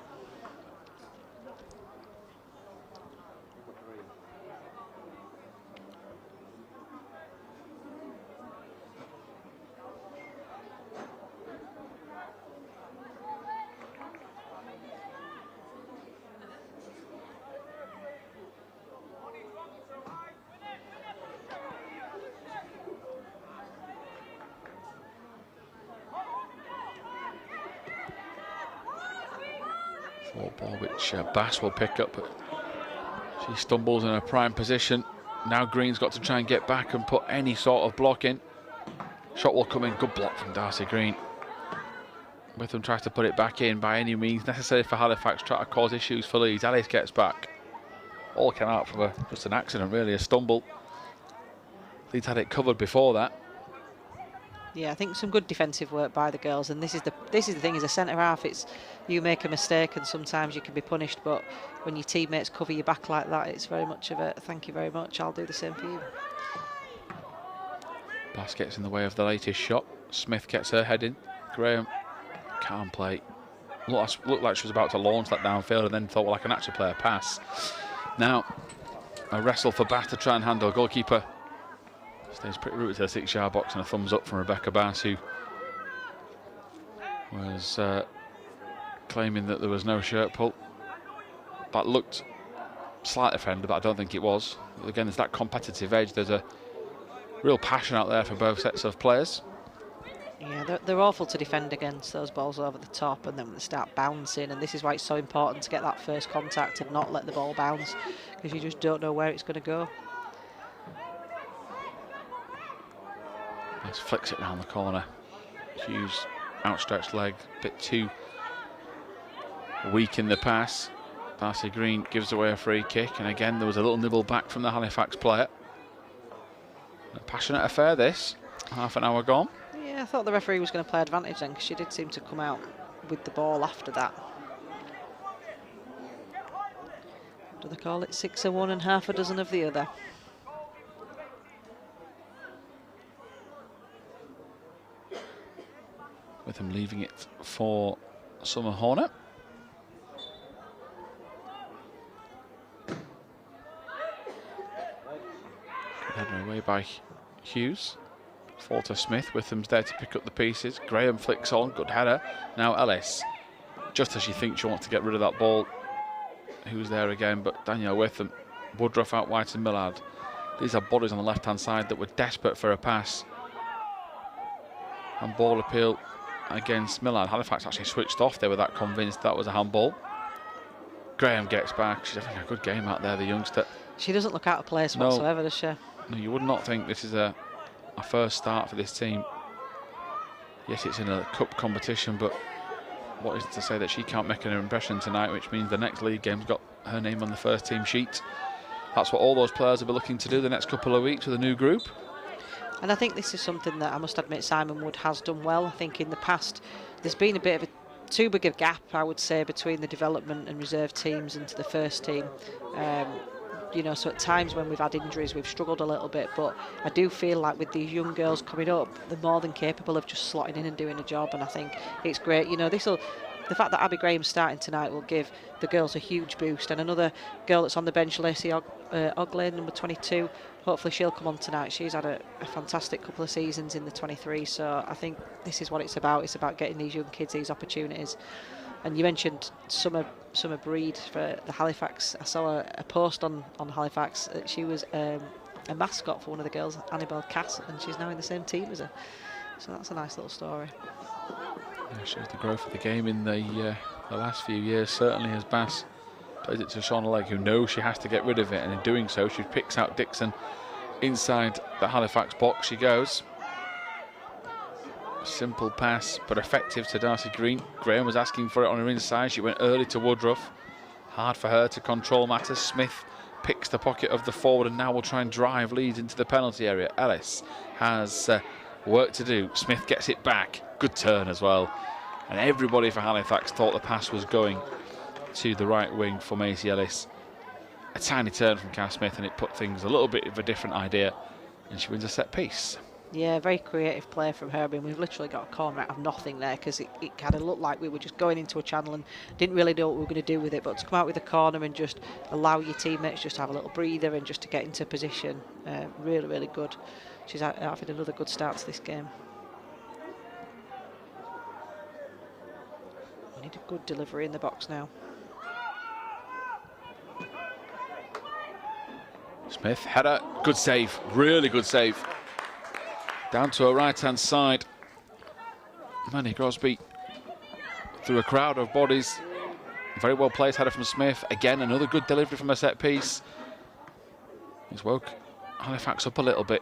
Ball which Bass will pick up, but she stumbles in a prime position. Now Green's got to try and get back and put any sort of block in. Shot will come in, good block from Darcy Green. Witham tries to put it back in by any means necessary for Halifax, try to cause issues for Leeds. Alice gets back. All came out from just an accident really, a stumble. Leeds had it covered before that. Yeah, I think some good defensive work by the girls, and this is the thing, as a centre half, it's you make a mistake and sometimes you can be punished, but when your teammates cover your back like that, it's very much of a thank you very much, I'll do the same for you. Bass gets in the way of the latest shot. Smith gets her head in. Graham can't play. Looked like she was about to launch that downfield and then thought, well, I can actually play a pass. Now a wrestle for Bass to try and handle. Goalkeeper stays pretty rooted to the 6-yard box, and a thumbs up from Rebecca Bass, who was claiming that there was no shirt pull. That looked slight offender, but I don't think it was. Again, there's that competitive edge. There's a real passion out there for both sets of players. Yeah, they're awful to defend against, those balls over the top, and then when they start bouncing, and this is why it's so important to get that first contact and not let the ball bounce, because you just don't know where it's going to go. Just flicks it round the corner. Hughes, outstretched leg, a bit too weak in the pass. Darcy Green gives away a free kick, and again there was a little nibble back from the Halifax player. A passionate affair this, half an hour gone. Yeah, I thought the referee was going to play advantage then, because she did seem to come out with the ball after that. Do they call it 6 of one and half a dozen of the other? With him leaving it for Summer Hornet. Headed away by Hughes. Fall to Smith. Witham's there to pick up the pieces. Graham flicks on. Good header. Now Ellis. Just as she thinks she wants to get rid of that ball. Who's there again? But Danielle Witham. Woodruff out wide to Millard. These are bodies on the left-hand side that were desperate for a pass. And ball appeal against Millard. Halifax actually switched off. They were that convinced that was a handball. Graham gets back. She's having a good game out there, the youngster. She doesn't look out of place whatsoever, does she? No, you would not think this is a first start for this team. Yes, it's in a cup competition, but what is it to say that she can't make an impression tonight, which means the next league game's got her name on the first team sheet. That's what all those players will be looking to do the next couple of weeks with a new group. And I think this is something that I must admit Simon Wood has done well. I think in the past there's been a bit of a too big a gap, I would say, between the development and reserve teams into the first team. You know, so at times when we've had injuries, we've struggled a little bit, but I do feel like with these young girls coming up, they're more than capable of just slotting in and doing a job, and I think it's great. You know, the fact that Abby Graham's starting tonight will give the girls a huge boost, and another girl that's on the bench, Lacey Ogley, number 22, hopefully she'll come on tonight. She's had a fantastic couple of seasons in the 23, so I think this is what it's about. It's about getting these young kids these opportunities. And you mentioned Summer Breed for the Halifax. I saw a post on Halifax that she was a mascot for one of the girls, Annabelle Cass, and she's now in the same team as her. So that's a nice little story. Yeah, shows the growth of the game in the last few years, certainly, as Bass plays it to Shauna Legg, who knows she has to get rid of it, and in doing so she picks out Dixon inside the Halifax box. She goes. Simple pass, but effective to Darcy Green. Graham was asking for it on her inside. She went early to Woodruff. Hard for her to control matters. Smith picks the pocket of the forward and now will try and drive Leeds into the penalty area. Ellis has work to do. Smith gets it back. Good turn as well. And everybody for Halifax thought the pass was going to the right wing for Maisie Ellis. A tiny turn from Cass Smith and it put things a little bit of a different idea. And she wins a set piece. Yeah, very creative play from her. I mean, we've literally got a corner out of nothing there because it kind of looked like we were just going into a channel and didn't really know what we were going to do with it. But to come out with a corner and just allow your teammates just to have a little breather and just to get into position, really, really good. She's having another good start to this game. We need a good delivery in the box now. Smith, header, good save, really good save. Down to her right-hand side. Manny Crosby through a crowd of bodies. Very well placed header from Smith. Again, another good delivery from a set piece. He's woke Halifax up a little bit,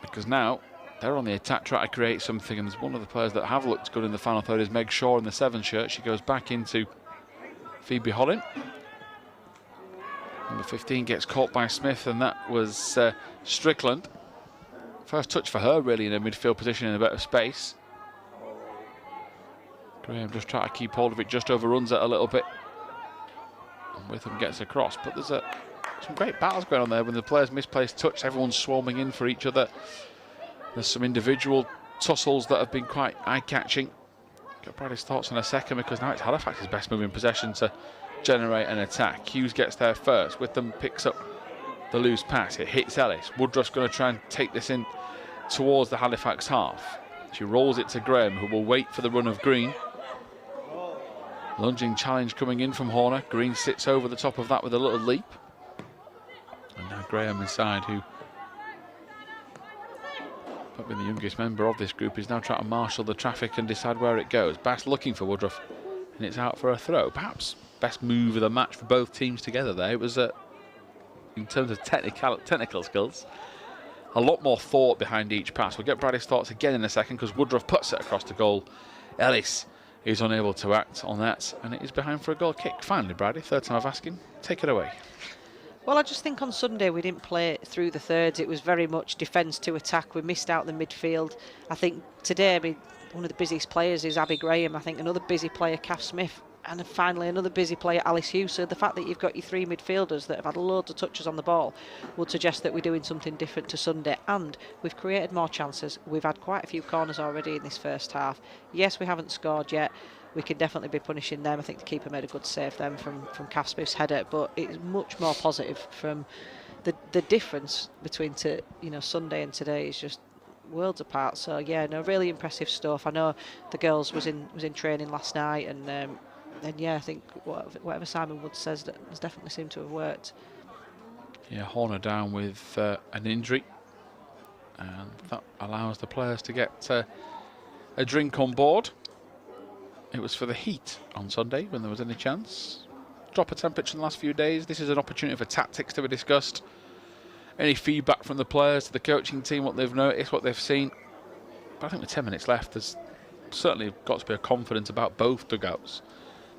because now they're on the attack, trying to create something, and there's one of the players that have looked good in the final third is Meg Shaw in the 7 shirt. She goes back into Phoebe Hollin. Number 15 gets caught by Smith, and that was Strickland. First touch for her, really, in a midfield position in a bit of space. Graham just trying to keep hold of it, just overruns it a little bit. And Witham gets across, but there's some great battles going on there. When the players misplace touch, everyone's swarming in for each other. There's some individual tussles that have been quite eye-catching. Got Bradley's thoughts in a second, because now it's Halifax's best moving possession to generate an attack. Hughes gets there first. Witham picks up the loose pass. It hits Ellis. Woodruff's going to try and take this in towards the Halifax half. She rolls it to Graham, who will wait for the run of Green. Lunging challenge coming in from Horner. Green sits over the top of that with a little leap. And now Graham inside, who probably the youngest member of this group, is now trying to marshal the traffic and decide where it goes. Bass looking for Woodruff, and it's out for a throw. Perhaps best move of the match for both teams together there. It was in terms of technical skills, a lot more thought behind each pass. We'll get Bradley's thoughts again in a second, because Woodruff puts it across the goal. Ellis is unable to act on that, and it is behind for a goal kick. Finally, Bradley, third time of asking, take it away. Well, I just think on Sunday we didn't play through the thirds. It was very much defence to attack. We missed out the midfield. I think today, I mean, one of the busiest players is Abby Graham. I think another busy player, Kath Smith. And finally, another busy player, Alice Hughes. So the fact that you've got your 3 midfielders that have had loads of touches on the ball would suggest that we're doing something different to Sunday. And we've created more chances. We've had quite a few corners already in this first half. Yes, we haven't scored yet. We can definitely be punishing them. I think the keeper made a good save then from Kath Smith's header. But it's much more positive from the difference between Sunday and today is just worlds apart. So yeah, no, really impressive stuff. I know the girls was in training last night, and yeah, I think whatever Simon Wood says, that has definitely seemed to have worked. Yeah, Horner down with an injury, and that allows the players to get a drink on board. It was for the heat on Sunday when there was any chance. Drop of temperature in the last few days. This is an opportunity for tactics to be discussed. Any feedback from the players to the coaching team, what they've noticed, what they've seen. But I think with 10 minutes left, there's certainly got to be a confidence about both dugouts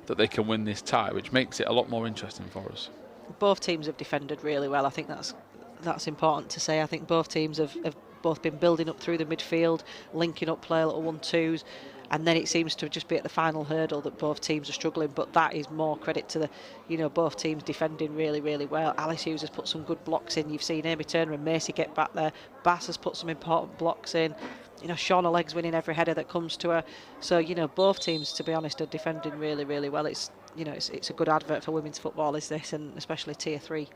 that they can win this tie, which makes it a lot more interesting for us. Both teams have defended really well. I think that's important to say. I think both teams have both been building up through the midfield, linking up play, little 1-2s. and then it seems to just be at the final hurdle that both teams are struggling. But that is more credit to the, both teams defending really, really well. Alice Hughes has put some good blocks in. You've seen Amy Turner and Macy get back there. Bass has put some important blocks in. Shauna Legg's winning every header that comes to her. So, both teams, to be honest, are defending really, really well. It's, it's a good advert for women's football, is this, and especially Tier 3.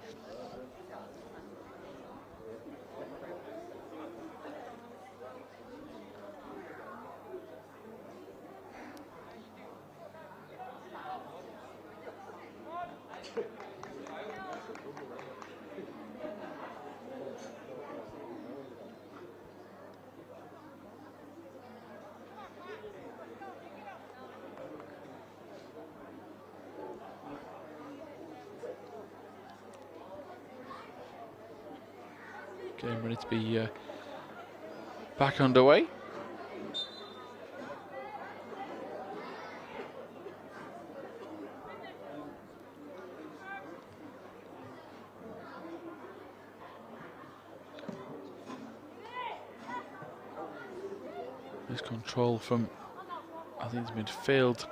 Getting ready to be back underway. There's control from, I think it's midfield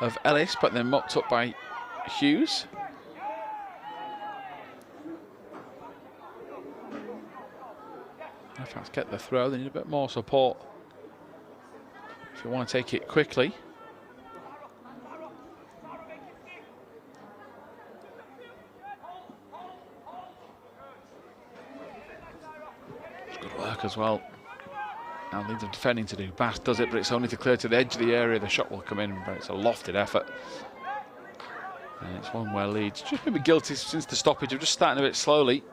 of Ellis, but then mopped up by Hughes. Halifax get the throw, they need a bit more support if you want to take it quickly. It's good work as well. Now Leeds are defending to do. Bass does it, but it's only to clear to the edge of the area. The shot will come in, but it's a lofted effort. And it's one where Leeds, just maybe guilty since the stoppage, of just starting a bit slowly.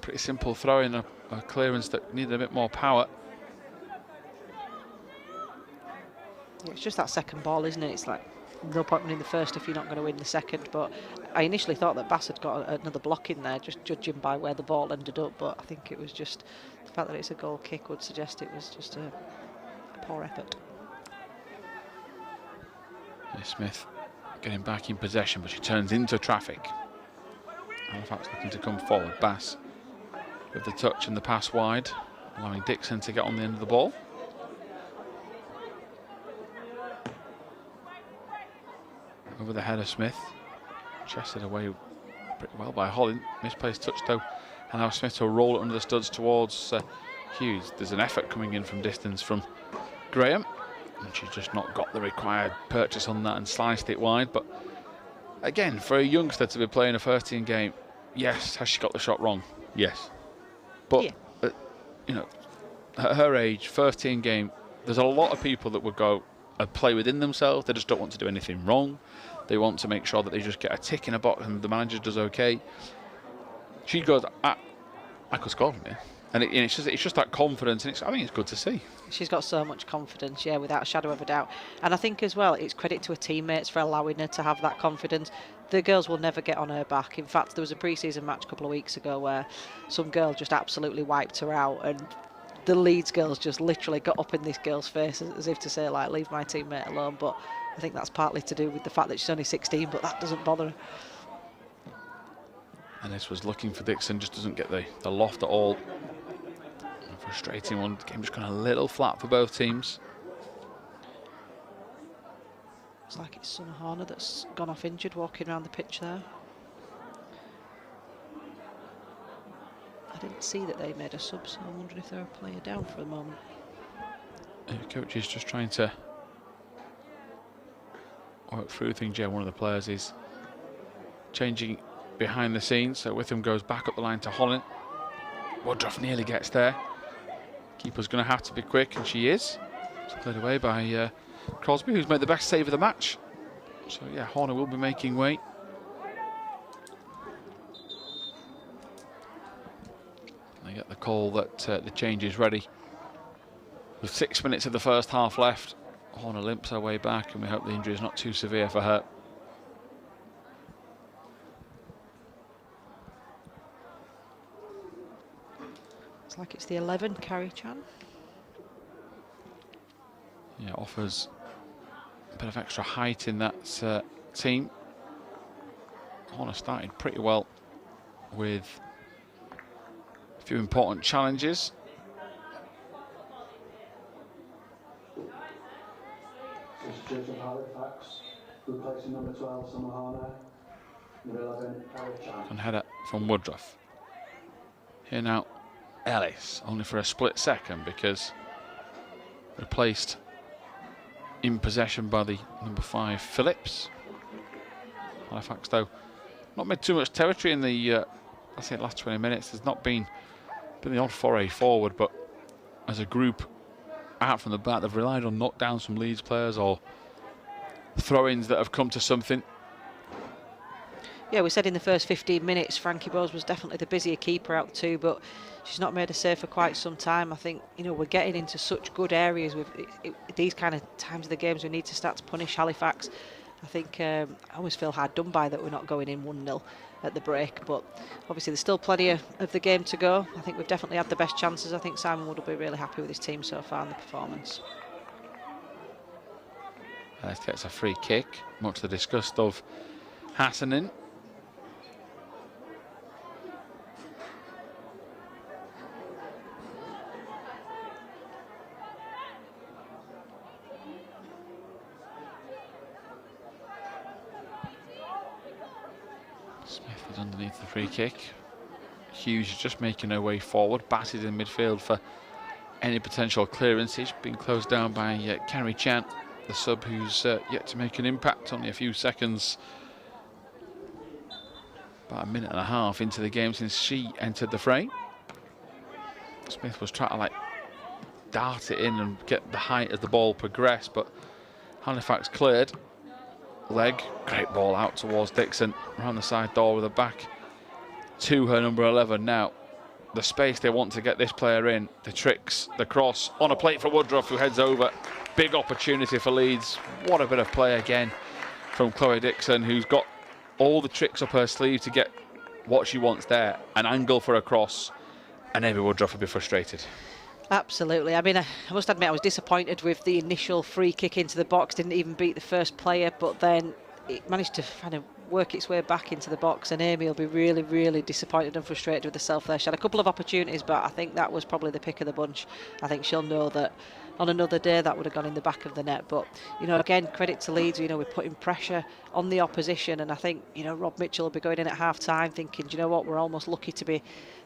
Pretty simple throw in, a clearance that needed a bit more power. Yeah, it's just that second ball, isn't it? It's like no point winning the first if you're not going to win the second. But I initially thought that Bass had got another block in there, just judging by where the ball ended up. But I think it was just the fact that it's a goal kick would suggest it was just a poor effort. Smith getting back in possession, but she turns into traffic. Halifax looking to come forward. Bass with the touch and the pass wide, allowing Dixon to get on the end of the ball. Over the head of Smith, chested away pretty well by Holland. Misplaced touch though, and now Smith will roll it under the studs towards Hughes. There's an effort coming in from distance from Graham, and she's just not got the required purchase on that and sliced it wide. But again, for a youngster to be playing a first team game, yes, has she got the shot wrong? Yes. But, yeah. At her age, first team game, there's a lot of people that would go and play within themselves. They just don't want to do anything wrong. They want to make sure that they just get a tick in a box and the manager does okay. She goes, I could score from here. And it's just that confidence, and I think it's good to see. She's got so much confidence, yeah, without a shadow of a doubt. And I think as well, it's credit to her teammates for allowing her to have that confidence. The girls will never get on her back. In fact, there was a pre-season match a couple of weeks ago where some girl just absolutely wiped her out, and the Leeds girls just literally got up in this girl's face as if to say, like, leave my teammate alone. But I think that's partly to do with the fact that she's only 16, but that doesn't bother her. And this was looking for Dixon, just doesn't get the loft at all. A frustrating one. The game just gone a little flat for both teams. It's like it's Summer Horner that's gone off injured walking around the pitch there. I didn't see that they made a sub, so I'm wondering if they're a player down for the moment. Coach is just trying to work through things. Yeah, one of the players is changing behind the scenes, so Witham goes back up the line to Holland. Woodruff nearly gets there. Keeper's going to have to be quick, and she is. It's cleared away by Crosby, who's made the best save of the match. So yeah, Horner will be making way. They get the call that the change is ready. With 6 minutes of the first half left, Horner limps her way back, and we hope the injury is not too severe for her. It's like it's the 11, Carrie Chan. Yeah, offers a bit of extra height in that team. Horner started pretty well with a few important challenges. substitute of Halifax, replacing number 12, Summer Horner, number 11, Eric Chan. And header from Woodruff. Here now, Ellis, only for a split second because replaced in possession by the number 5, Phillips. Halifax, though, not made too much territory in the last 20 minutes. There's not been the odd foray forward, but as a group out from the back, they've relied on knockdowns from Leeds players or throw-ins that have come to something. Yeah, we said in the first 15 minutes, Frankie Bowes was definitely the busier keeper out the two, but she's not made a save for quite some time. I think, you know, we're getting into such good areas with these kind of times of the games. We need to start to punish Halifax. I think I always feel hard done by that we're not going in 1-0 at the break, but obviously there's still plenty of the game to go. I think we've definitely had the best chances. I think Simon Wood will be really happy with his team so far in the performance. Ellis gets a free kick, much to the disgust of Hassanin. Smith is underneath the free kick. Hughes is just making her way forward, batted in midfield for any potential clearances, being closed down by Carrie Chan, the sub who's yet to make an impact. Only a few seconds, about a minute and a half into the game since she entered the fray. Smith was trying to dart it in and get the height as the ball progressed, but Halifax cleared. Leg, great ball out towards Dixon, around the side door with the back to her number 11 now. The space they want to get this player in, the tricks, the cross, on a plate for Woodruff, who heads over. Big opportunity for Leeds. What a bit of play again from Chloe Dixon, who's got all the tricks up her sleeve to get what she wants there. An angle for a cross, and Amy Woodruff would be frustrated. Absolutely. I mean, I must admit I was disappointed with the initial free kick into the box. Didn't even beat the first player, but then it managed to kind of work its way back into the box, and Amy will be really, really disappointed and frustrated with herself there. She had a couple of opportunities, but I think that was probably the pick of the bunch. I think she'll know that on another day that would have gone in the back of the net. But, you know, again, credit to Leeds. You know, we're putting pressure on the opposition, and I think, you know, Rob Mitchell will be going in at half-time thinking, do you know what, we're almost lucky to be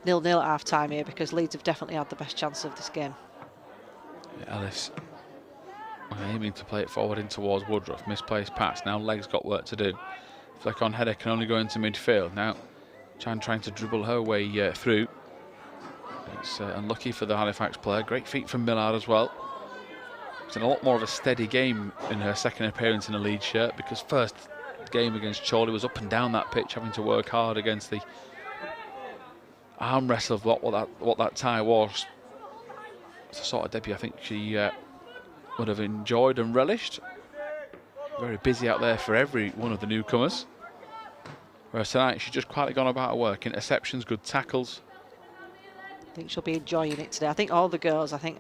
0-0 at half-time here, because Leeds have definitely had the best chance of this game. Yeah, Ellis aiming to play it forward in towards Woodruff. Misplaced pass. Now Leg's got work to do. Flick on header can only go into midfield. Now Chan trying to dribble her way through. It's unlucky for the Halifax player. Great feet from Millard as well. It's in a lot more of a steady game in her second appearance in a Leeds shirt, because first game against Chorley was up and down that pitch, having to work hard against the arm wrestle of what that tie was. It's a sort of debut I think she would have enjoyed and relished. Very busy out there for every one of the newcomers. Whereas tonight she's just quietly gone about her work. Interceptions, good tackles. I think she'll be enjoying it today. I think all the girls, I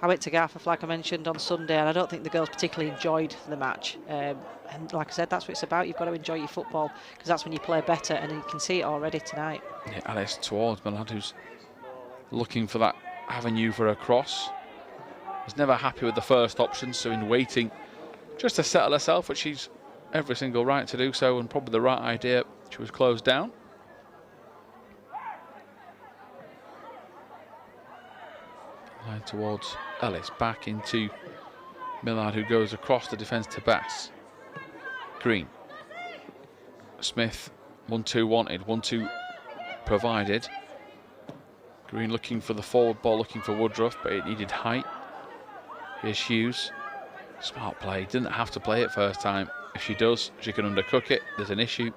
went to Garforth, like I mentioned, on Sunday, and I don't think the girls particularly enjoyed the match. And like I said, that's what it's about. You've got to enjoy your football, because that's when you play better, and you can see it already tonight. Yeah, Alice towards Millard, who's looking for that avenue for a cross. Was never happy with the first option, so in waiting just to settle herself, which she's every single right to do so, and probably the right idea, she was closed down. Line towards Ellis, back into Millard, who goes across the defence to Bass. Green. Smith, 1-2 wanted, 1-2 provided. Green looking for the forward ball, looking for Woodruff, but it needed height. Here's Hughes. Smart play. Didn't have to play it first time. If she does, she can undercook it. There's an issue.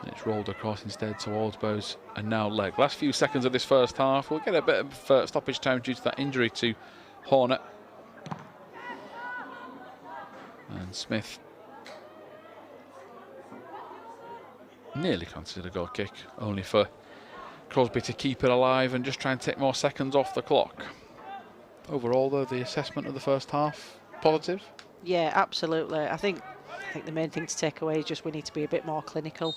And it's rolled across instead towards Bowes, and now Leg. Last few seconds of this first half. We'll get a bit of stoppage time due to that injury to Horner. And Smith nearly considered a goal kick, only for Crosby to keep it alive and just try and take more seconds off the clock. Overall, though, the assessment of the first half, positive? Yeah, absolutely. I think the main thing to take away is just we need to be a bit more clinical.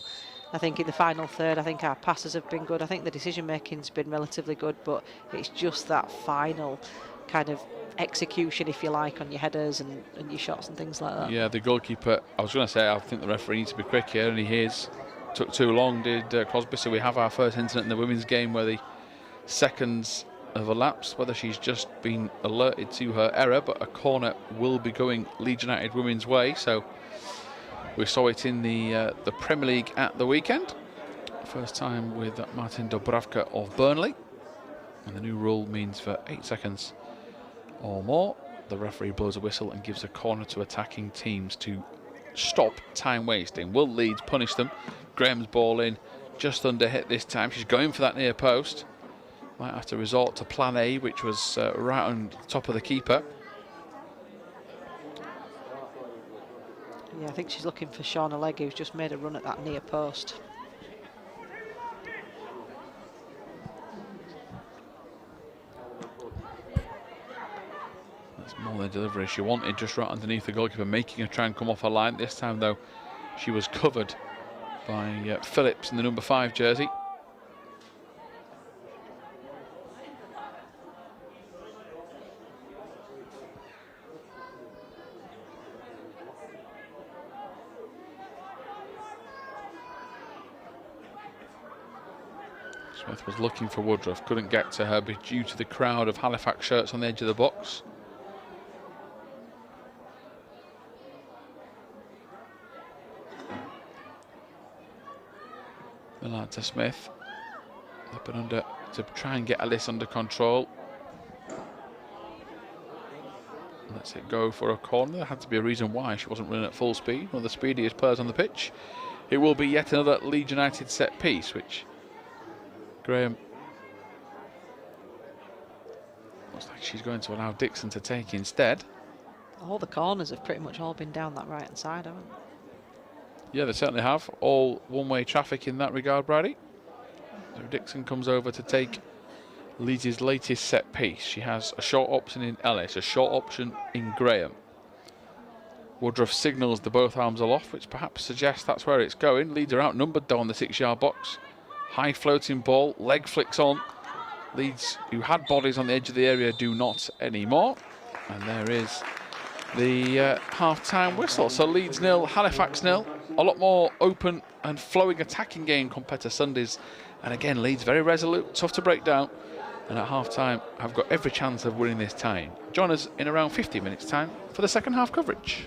I think in the final third, I think our passes have been good. I think the decision making's been relatively good, but it's just that final kind of execution, if you like, on your headers and your shots and things like that. Yeah, the goalkeeper, I was going to say, I think the referee needs to be quick here, and he is. Took too long, did Crosby, so we have our first incident in the women's game where the seconds have elapsed, whether she's just been alerted to her error, but a corner will be going Leeds United women's way. So we saw it in the Premier League at the weekend. First time with Martin Dubravka of Burnley. And the new rule means for 8 seconds or more, the referee blows a whistle and gives a corner to attacking teams to stop time wasting. Will Leeds punish them? Graham's ball in, just under hit this time. She's going for that near post. Might have to resort to plan A, which was right on top of the keeper. Yeah, I think she's looking for Shauna Legg, who's just made a run at that near post. That's more the delivery she wanted, just right underneath the goalkeeper, making her try and come off her line. This time, though, she was covered by Phillips in the number 5 jersey. Smith was looking for Woodruff, couldn't get to her due to the crowd of Halifax shirts on the edge of the box. Millard to Smith, up and under to try and get Alice under control. Let's it go for a corner. There had to be a reason why she wasn't running at full speed. One of the speediest players on the pitch. It will be yet another Leeds United set piece, which Graham looks like she's going to allow Dixon to take instead. All the corners have pretty much all been down that right-hand side, haven't they? Yeah, they certainly have. All one-way traffic in that regard, Brady. So Dixon comes over to take Leeds' latest set piece. She has a short option in Ellis, a short option in Graham. Woodruff signals the both arms aloft, which perhaps suggests that's where it's going. Leeds are outnumbered though on the 6-yard box. High floating ball, leg flicks on. Leeds, who had bodies on the edge of the area, do not anymore. And there is the half-time whistle. So Leeds 0, Halifax 0. A lot more open and flowing attacking game compared to Sunday's. And again, Leeds very resolute, tough to break down. And at half-time, have got every chance of winning this tie. Join us in around 15 minutes' time for the second half coverage.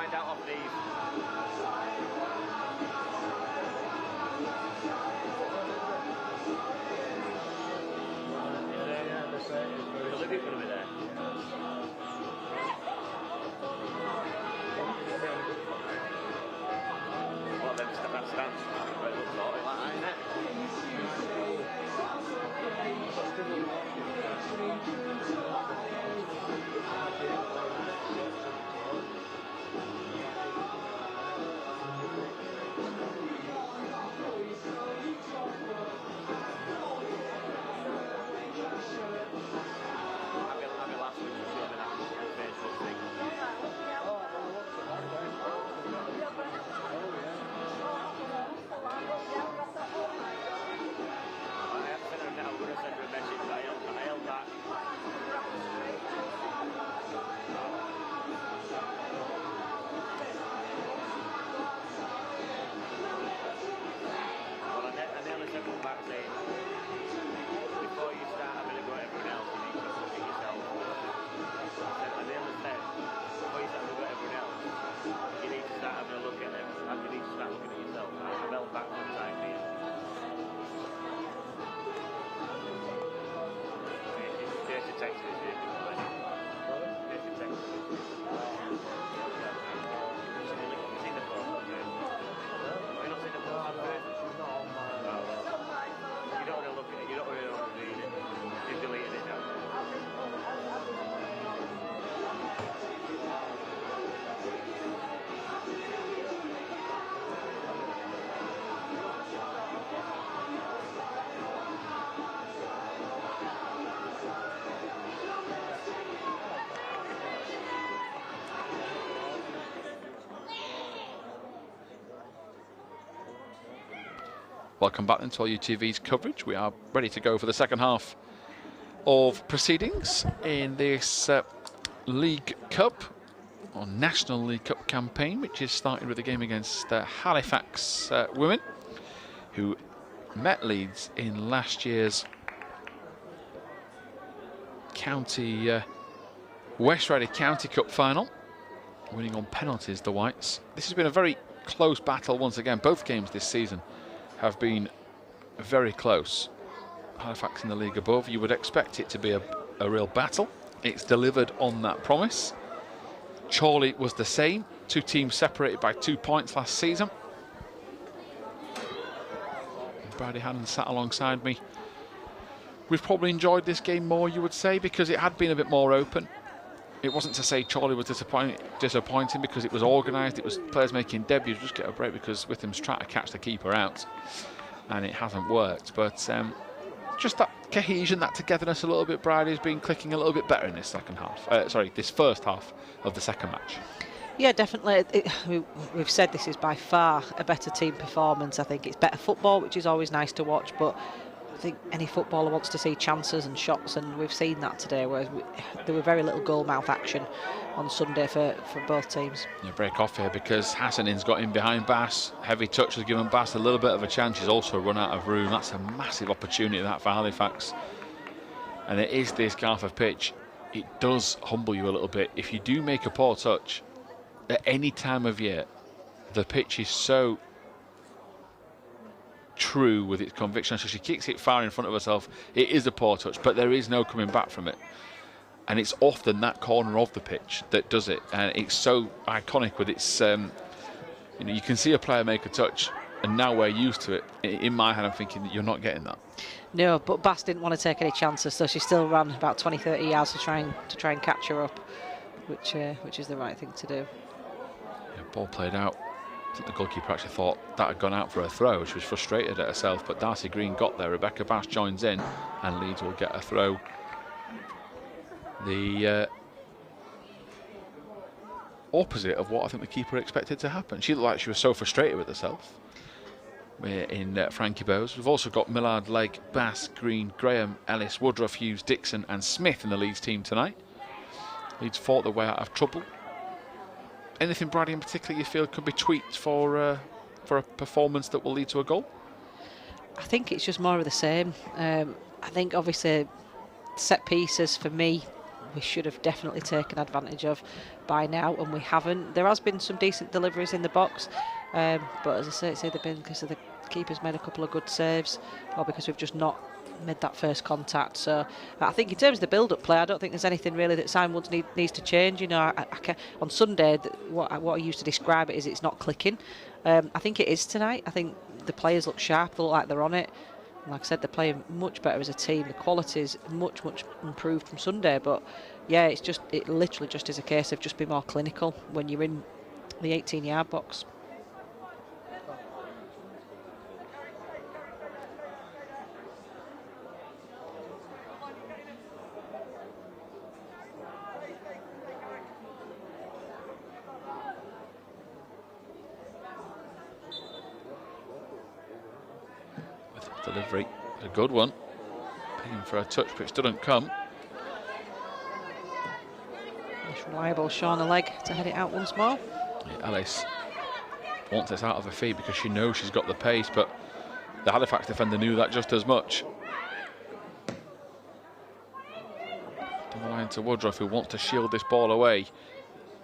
find out off these. The Libby's going to be there. Well, then that stands. But it looks like that, ain't it? Welcome back then to LUTV's coverage. We are ready to go for the second half of proceedings in this League Cup, or National League Cup campaign, which is started with a game against Halifax women, who met Leeds in last year's county West Riding County Cup final, winning on penalties, the Whites. This has been a very close battle once again. Both games this season have been very close. Halifax in the league above, you would expect it to be a real battle. It's delivered on that promise. Chorley was the same. Two teams separated by 2 points last season. Brady Hannon sat alongside me. We've probably enjoyed this game more, you would say, because it had been a bit more open. It wasn't to say Chorley was disappointing because it was organised, it was players making debuts. Just get a break because Witham's trying to catch the keeper out and it hasn't worked. But just that cohesion, that togetherness a little bit, Bridie's been clicking a little bit better in this second half. This first half of the second match. Yeah, definitely. We've said this is by far a better team performance. I think it's better football, which is always nice to watch, but I think any footballer wants to see chances and shots, and we've seen that today, whereas there were very little goal-mouth action on Sunday for both teams. Yeah, break off here because Hassanin's got in behind Bass. Heavy touch has given Bass a little bit of a chance. He's also run out of room. That's a massive opportunity, that, for Halifax. And it is this Garforth pitch. It does humble you a little bit. If you do make a poor touch at any time of year, the pitch is so true with its conviction, so she kicks it far in front of herself. It is a poor touch, but there is no coming back from it, and it's often that corner of the pitch that does it, and it's so iconic with its you can see a player make a touch, and now we're used to it. In my head, I'm thinking that you're not getting that. No, but Bass didn't want to take any chances, so she still ran about 20-30 yards to try and catch her up, which is the right thing to do. Yeah, ball played out. I think the goalkeeper actually thought that had gone out for a throw. She was frustrated at herself, but Darcy Green got there. Rebecca Bass joins in, and Leeds will get a throw. The opposite of what I think the keeper expected to happen. She looked like she was so frustrated with herself. We're in Frankie Bowes. We've also got Millard, Legg, Bass, Green, Graham, Ellis, Woodruff, Hughes, Dixon and Smith in the Leeds team tonight. Leeds fought their way out of trouble. Anything, Brady, in particular you feel could be tweaked for a performance that will lead to a goal? I think it's just more of the same. I think obviously set pieces for me we should have definitely taken advantage of by now, and we haven't. There has been some decent deliveries in the box, but as I say, it's either been because the keeper's made a couple of good saves or because we've just not made that first contact. So I think in terms of the build-up play, I don't think there's anything really that Simon Woods needs to change. You know, on Sunday, what I used to describe it is it's not clicking. I think it is tonight. I think the players look sharp, they look like they're on it. And like I said, they're playing much better as a team. The quality is much improved from Sunday. But yeah, it literally just is a case of just be more clinical when you're in the 18-yard box. Delivery, a good one. Paying for a touch, but it doesn't come. It's reliable Shauna Legg to head it out once more. Yeah, Alice wants this out of her feet because she knows she's got the pace, but the Halifax defender knew that just as much. Down the line to Woodruff, who wants to shield this ball away.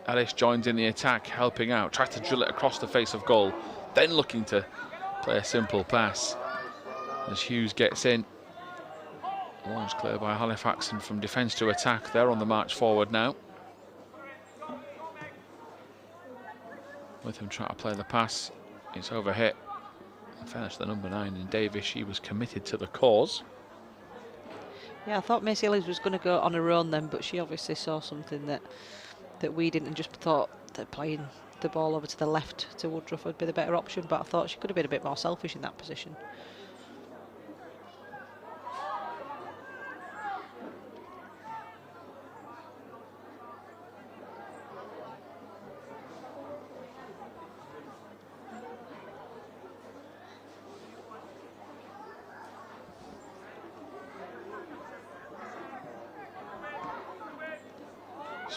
Alice joins in the attack, helping out, tries to drill it across the face of goal, then looking to play a simple pass. As Hughes gets in, launch clear by Halifax, and from defence to attack, they're on the march forward now. With him trying to play the pass, it's overhit. In fairness to the number 9 in Davis, she was committed to the cause. Yeah, I thought Macy Ellis was going to go on her own then, but she obviously saw something that we didn't, and just thought that playing the ball over to the left to Woodruff would be the better option, but I thought she could have been a bit more selfish in that position.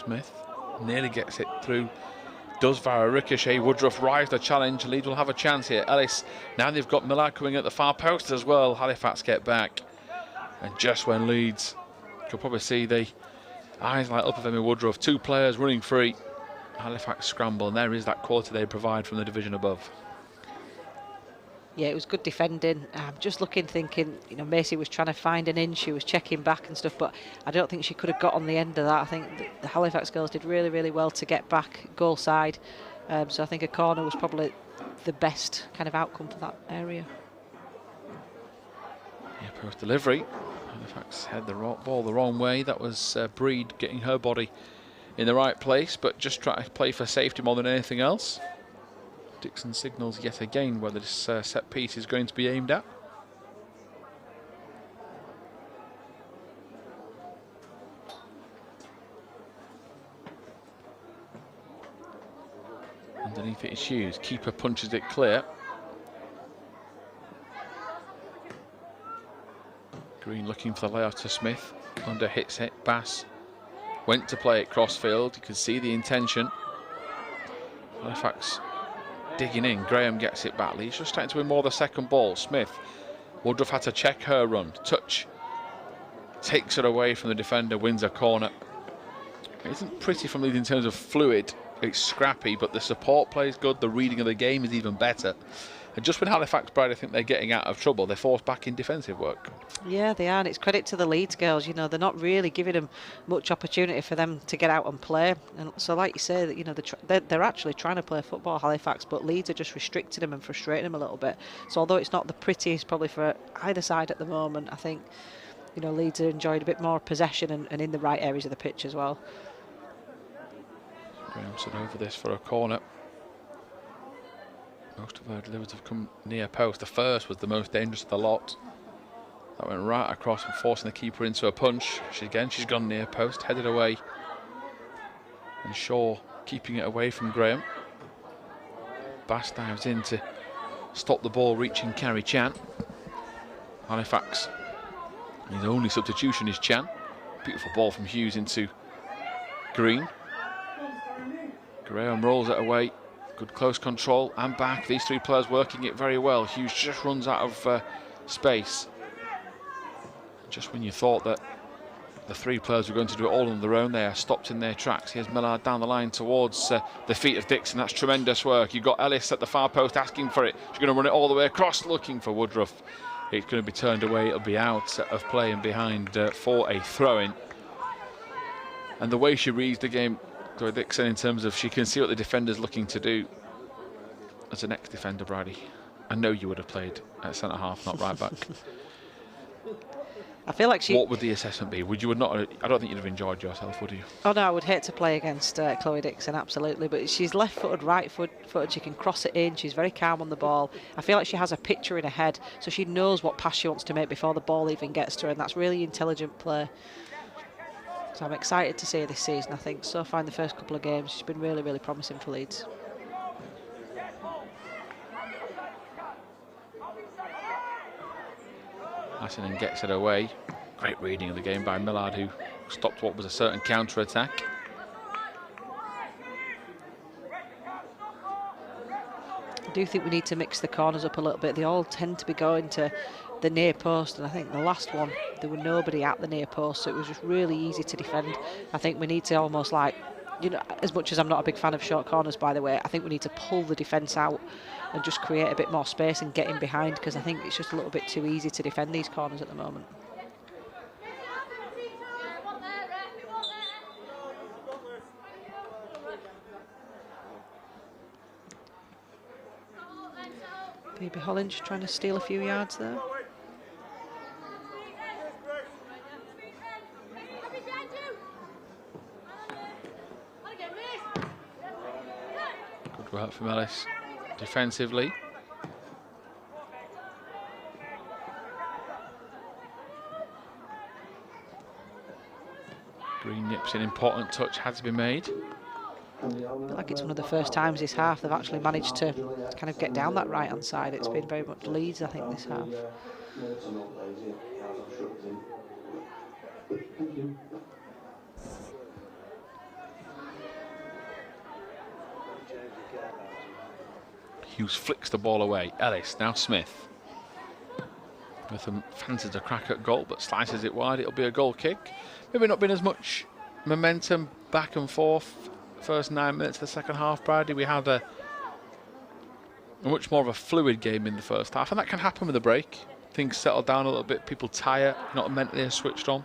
Smith nearly gets it through, does via ricochet. Woodruff rise the challenge. Leeds will have a chance here. Ellis, now they've got Miller coming at the far post as well. Halifax get back, and just when Leeds, you'll probably see the eyes light up of Emmy Woodruff. 2 players running free. Halifax scramble, and there is that quality they provide from the division above. Yeah, it was good defending. Just looking, thinking, you know, Macy was trying to find an in, she was checking back and stuff, but I don't think she could have got on the end of that. I think the Halifax girls did really well to get back goal side. So I think a corner was probably the best kind of outcome for that area. Yeah, post delivery. Halifax had the ball the wrong way. That was Breed getting her body in the right place, but just try to play for safety more than anything else. Dixon signals yet again whether this set piece is going to be aimed at. Underneath it is Hughes. Keeper punches it clear. Green looking for the layoff to Smith. Under hits it. Bass went to play it crossfield. You can see the intention. Halifax digging in. Graham gets it back. Leeds just starting to win more the second ball. Smith. Woodruff had to check her run. Touch. Takes it away from the defender. Wins a corner. It isn't pretty from Leeds in terms of fluid. It's scrappy, but the support play is good. The reading of the game is even better. And just when Halifax Bride, I think they're getting out of trouble, they're forced back in defensive work. Yeah, they are, and it's credit to the Leeds girls. You know, they're not really giving them much opportunity for them to get out and play. And so, like you say, that, you know, they're actually trying to play football, Halifax, but Leeds are just restricting them and frustrating them a little bit. So although it's not the prettiest probably for either side at the moment, I think, you know, Leeds are enjoying a bit more possession and in the right areas of the pitch as well. Grahamson over this for a corner. Most of her deliveries have come near post. The first was the most dangerous of the lot. That went right across and forcing the keeper into a punch. She's gone near post, headed away. And Shaw keeping it away from Graham. Bass dives in to stop the ball reaching Carrie Chan. Halifax. His only substitution is Chan. Beautiful ball from Hughes into Green. Graham rolls it away. Good close control and back. These 3 players working it very well. Hughes just runs out of space. Just when you thought that the three players were going to do it all on their own. They are stopped in their tracks. Here's Millard down the line towards the feet of Dixon. That's tremendous work. You've got Ellis at the far post asking for it. She's going to run it all the way across, looking for Woodruff. It's going to be turned away. It'll be out of play and behind for a throw-in. And the way she reads the game, Chloe Dixon, in terms of she can see what the defender's looking to do. As an ex-defender, Bridie, I know you would have played at centre-half, not right-back. I feel like she... What would the assessment be? Would you not? I don't think you'd have enjoyed yourself, would you? Oh no, I would hate to play against Chloe Dixon, absolutely. But she's left-footed, right-footed. She can cross it in. She's very calm on the ball. I feel like she has a picture in her head, so she knows what pass she wants to make before the ball even gets to her, and that's really intelligent play. So I'm excited to see her this season. I think so far in the first couple of games, she's been really, really promising for Leeds. Hassinen gets it away. Great reading of the game by Millard, who stopped what was a certain counter-attack. I do think we need to mix the corners up a little bit. They all tend to be going to the near post, and I think the last one, there were nobody at the near post, so it was just really easy to defend. I think we need to almost like, you know, as much as I'm not a big fan of short corners, by the way, I think we need to pull the defence out and just create a bit more space and get in behind, because I think it's just a little bit too easy to defend these corners at the moment. Phoebe Holland trying to steal a few yards there. Good work from Ellis defensively. Green nips an important touch had to be made. I feel like it's one of the first times this half they've actually managed to kind of get down that right hand side. It's been very much Leeds, I think, this half. Hughes flicks the ball away. Ellis, now Smith. With a fancies a crack at goal, but slices it wide. It'll be a goal kick. Maybe not been as much momentum back and forth. First 9 minutes of the second half, Bradley. We had a much more of a fluid game in the first half, and that can happen with a break. Things settle down a little bit. People tire, not mentally as switched on.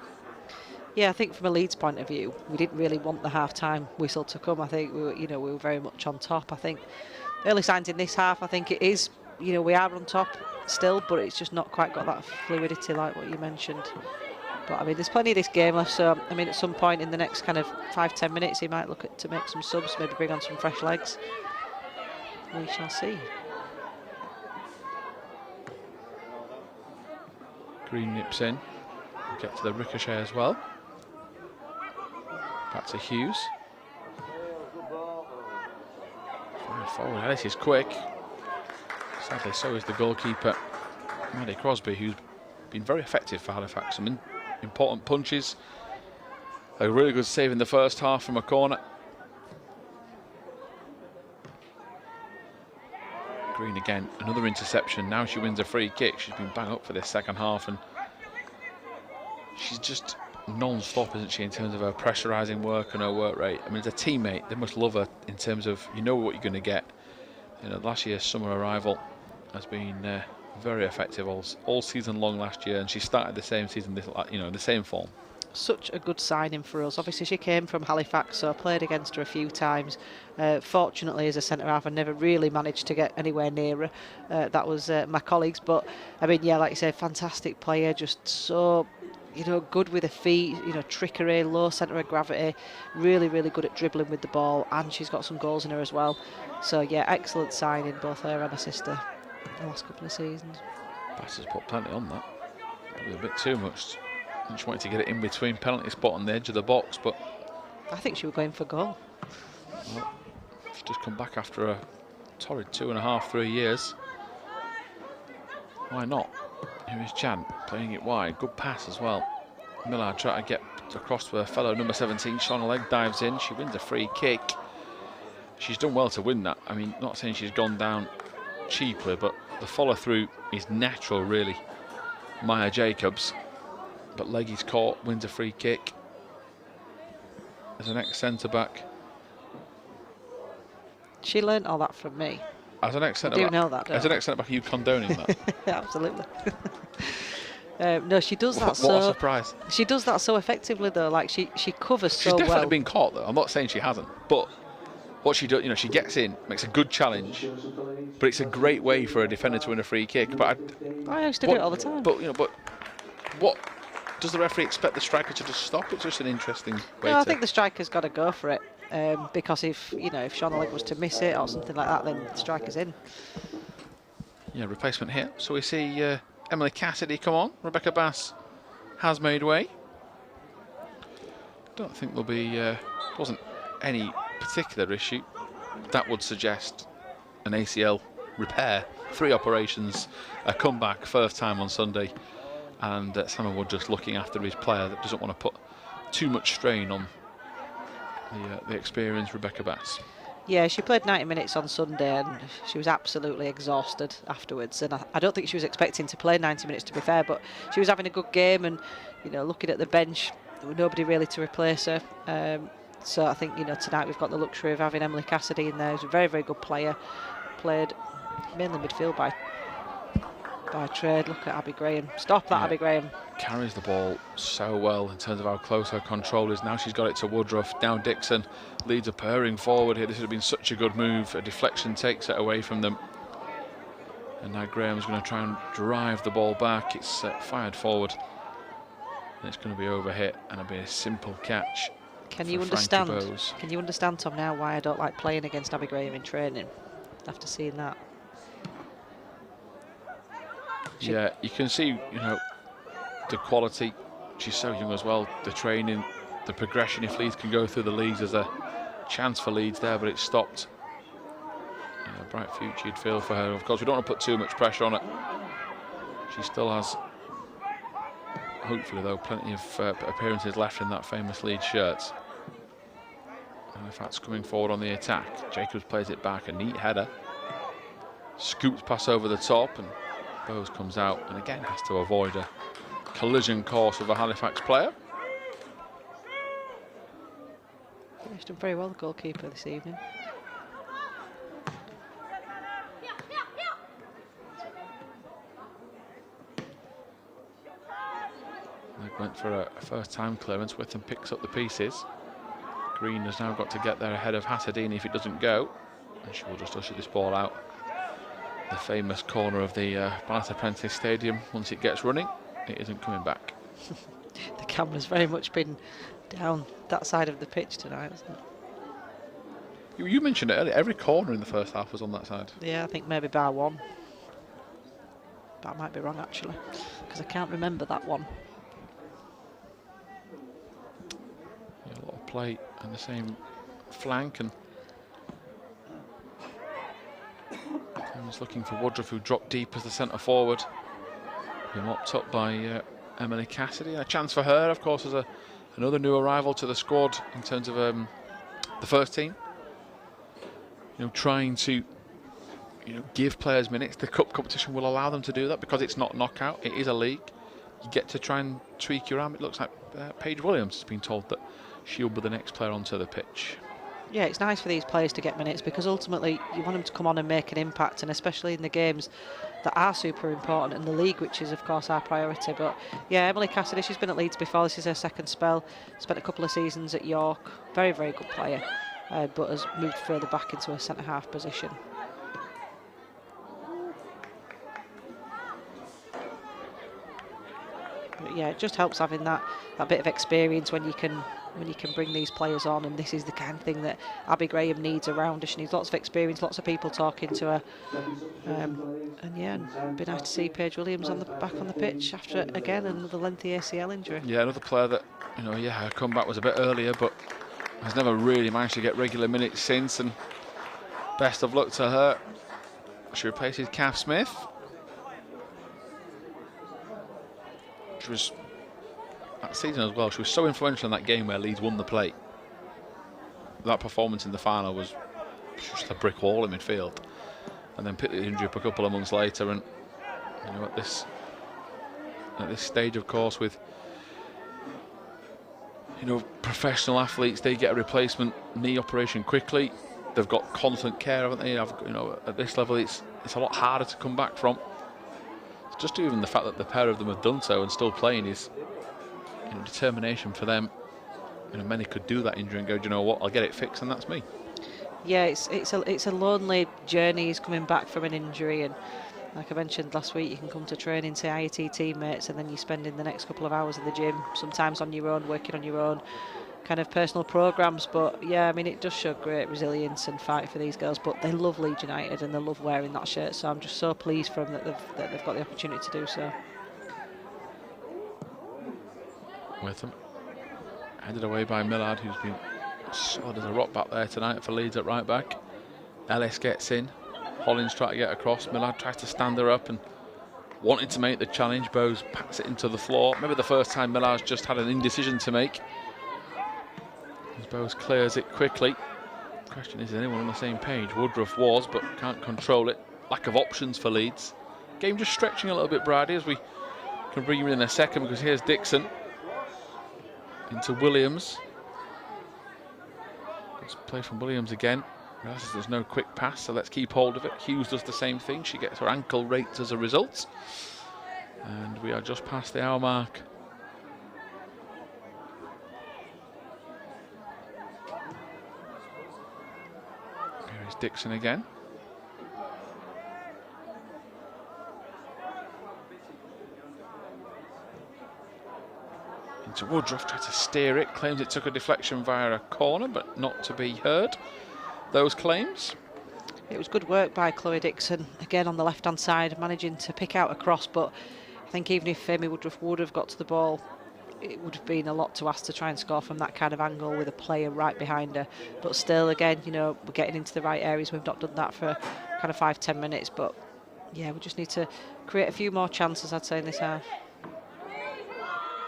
Yeah, I think from a Leeds point of view, we didn't really want the half-time whistle to come. I think we were very much on top. I think early signs in this half, I think it is, we are on top still, but it's just not quite got that fluidity like what you mentioned. But I mean, there's plenty of this game left, so I mean, at some point in the next kind of 5-10 minutes, he might look to make some subs, maybe bring on some fresh legs. We shall see. Green nips in. Get to the ricochet as well. Back to Hughes. Fire forward. Ellis is quick. Sadly, so is the goalkeeper, Maddie Crosby, who's been very effective for Halifax. Some important punches. A really good save in the first half from a corner. Green again, another interception. Now she wins a free kick. She's been bang up for this second half, and she's just non-stop, isn't she, in terms of her pressurising work and her work rate. I mean, as a teammate, they must love her in terms of what you're going to get. Last year's summer arrival has been very effective all season long last year, and she started the same season, the same form. Such a good signing for us. Obviously, she came from Halifax, so I played against her a few times. Fortunately, as a centre-half, I never really managed to get anywhere near her. That was my colleagues. But, I mean, yeah, like you say, fantastic player, just so, good with her feet, trickery, low centre of gravity, really, really good at dribbling with the ball, and she's got some goals in her as well. So, yeah, excellent signing, both her and her sister, the last couple of seasons. Bass put plenty on that. Probably a bit too much. I just wanted to get it in between penalty spot and the edge of the box, but I think she was going for goal. Well, she's just come back after a torrid 2.5, 3 years. Why not? Here is Jan playing it wide. Good pass as well. Millard trying to get across to her fellow number 17. Shauna Legg dives in. She wins a free kick. She's done well to win that. I mean, not saying she's gone down cheaply, but the follow through is natural, really. Maya Jacobs. but Leggy's caught, wins a free kick. As an ex-centre-back. She learnt all that from me. As an ex-centre-back, do know that, don't as an ex-centre-back, are you condoning that? Absolutely. No, she does that What a surprise. She does that so effectively, though. Like, she covers so well. She's definitely been caught, though. I'm not saying she hasn't. But what she does, she gets in, makes a good challenge, but it's a great way for a defender to win a free kick. But I used to do it all the time. But what does the referee expect the striker to just stop? It's just an interesting way. I think the striker's got to go for it, because if Shauna Legg was to miss it or something like that, then the striker's in. Yeah, replacement here. So we see Emily Cassidy come on. Rebecca Bass has made way. Don't think there'll be wasn't any particular issue. That would suggest an ACL repair, 3 operations, a comeback, first time on Sunday, and Simon Wood just looking after his player that doesn't want to put too much strain on the experienced Rebecca Bass. Yeah, she played 90 minutes on Sunday and she was absolutely exhausted afterwards, and I don't think she was expecting to play 90 minutes, to be fair, but she was having a good game, and looking at the bench, there was nobody really to replace her. So I think tonight we've got the luxury of having Emily Cassidy in there, who's a very, very good player. Played mainly midfield by trade. Look at Abby Graham. Stop that, yeah. Abby Graham. Carries the ball so well in terms of how close her control is. Now she's got it to Woodruff. Now Dixon. Leeds are purring forward here. This would have been such a good move. A deflection takes it away from them. And now Graham's going to try and drive the ball back. It's fired forward. And it's going to be overhit, and it'll be a simple catch. Can you understand, Tom, now why I don't like playing against Abby Graham in training after seeing that? Yeah, you can see, the quality. She's so young as well. The training, the progression. If Leeds can go through the leagues, there's a chance for Leeds there, but it's stopped. Yeah, bright future you'd feel for her. Of course, we don't want to put too much pressure on it. She still has, hopefully though, plenty of appearances left in that famous Leeds shirt. Halifax coming forward on the attack. Jacobs plays it back, a neat header. Scoops pass over the top, and Bowes comes out and again has to avoid a collision course with a Halifax player. He's done very well, the goalkeeper, this evening. They went for a first-time clearance. Witham picks up the pieces. Green has now got to get there ahead of Hasadini if it doesn't go, and she will just usher this ball out. The famous corner of the Bannister Prentice Stadium. Once it gets running, it isn't coming back. The camera's very much been down that side of the pitch tonight, hasn't it? You mentioned it earlier. Every corner in the first half was on that side. Yeah, I think maybe bar one. But I might be wrong, actually, because I can't remember that one. Yeah, a lot of play on the same flank, and he's looking for Woodruff, who dropped deep as the centre forward. Been mopped up by Emily Cassidy. A chance for her, of course, as another new arrival to the squad in terms of the first team. Trying to give players minutes. The cup competition will allow them to do that because it's not knockout. It is a league. You get to try and tweak your arm. It looks like Paige Williams has been told that she'll be the next player onto the pitch. Yeah, it's nice for these players to get minutes because ultimately you want them to come on and make an impact, and especially in the games that are super important in the league, which is of course our priority. But yeah, Emily Cassidy, she's been at Leeds before. This is her second spell. Spent a couple of seasons at York. Very, very good player, but has moved further back into a centre-half position. But yeah, it just helps having that bit of experience when you can bring these players on, and this is the kind of thing that Abby Graham needs around her. She needs lots of experience, lots of people talking to her, and yeah, it'd be nice to see Paige Williams back on the pitch after again another lengthy ACL injury. Yeah, another player that her comeback was a bit earlier, but has never really managed to get regular minutes since, and best of luck to her. She replaces Kath Smith. She was that season as well. She was so influential in that game where Leeds won the plate. That performance in the final was just a brick wall in midfield, and then picked the injury up a couple of months later. And at this stage, of course, with you know, professional athletes, they get a replacement knee operation quickly. They've got constant care, haven't they? You know, at this level, it's a lot harder to come back from. Just even the fact that the pair of them have done so and still playing is, you know, determination for them. You know, many could do that injury and go, do you know what, I'll get it fixed, and that's me. Yeah, it's a lonely journey. He's coming back from an injury, and like I mentioned last week, you can come to training, say hi to your teammates, and then you're spending the next couple of hours in the gym, sometimes on your own, working on your own kind of personal programs. But yeah, I mean, it does show great resilience and fight for these girls, but they love Leeds United and they love wearing that shirt, so I'm just so pleased for them that they've got the opportunity to do so. With them, headed away by Millard, who's been solid as a rock back there tonight for Leeds at right back. Ellis gets in, Hollins trying to get across, Millard tries to stand her up and wanting to make the challenge. Bowes pats it into the floor. Maybe the first time Millard's just had an indecision to make. As Bowes clears it quickly. The question is anyone on the same page? Woodruff was, but can't control it. Lack of options for Leeds. Game just stretching a little bit, Brady, as we can bring him in a second, because here's Dixon into Williams. Let's play from Williams again. Realises there's no quick pass, so let's keep hold of it. Hughes does the same thing. She gets her ankle raked as a result. And we are just past the hour mark. Here is Dixon again. Into Woodruff, tried to steer it, claims it took a deflection via a corner, but not to be heard. Those claims. It was good work by Chloe Dixon, again on the left-hand side, managing to pick out a cross, but I think even if Amy Woodruff would have got to the ball, it would have been a lot to ask to try and score from that kind of angle with a player right behind her. But still, again, you know, we're getting into the right areas. We've not done that for kind of 5-10 minutes, but yeah, we just need to create a few more chances, I'd say, in this half.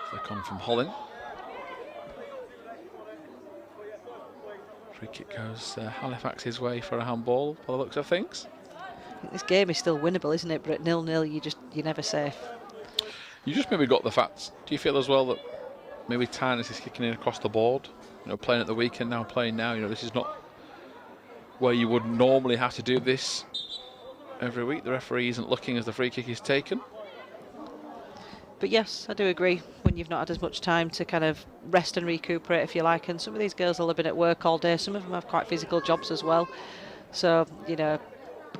Flick on from Holland. Free kick goes Halifax his way for a handball, by the looks of things. I think this game is still winnable, isn't it? But at 0-0, you're never safe. You just maybe got the facts. Do you feel as well that maybe tiredness is kicking in across the board? You know, playing at the weekend now, playing now. You know, this is not where you would normally have to do this every week. The referee isn't looking as the free kick is taken. But yes, I do agree, when you've not had as much time to kind of rest and recuperate, if you like. And some of these girls will have been at work all day. Some of them have quite physical jobs as well. So, you know,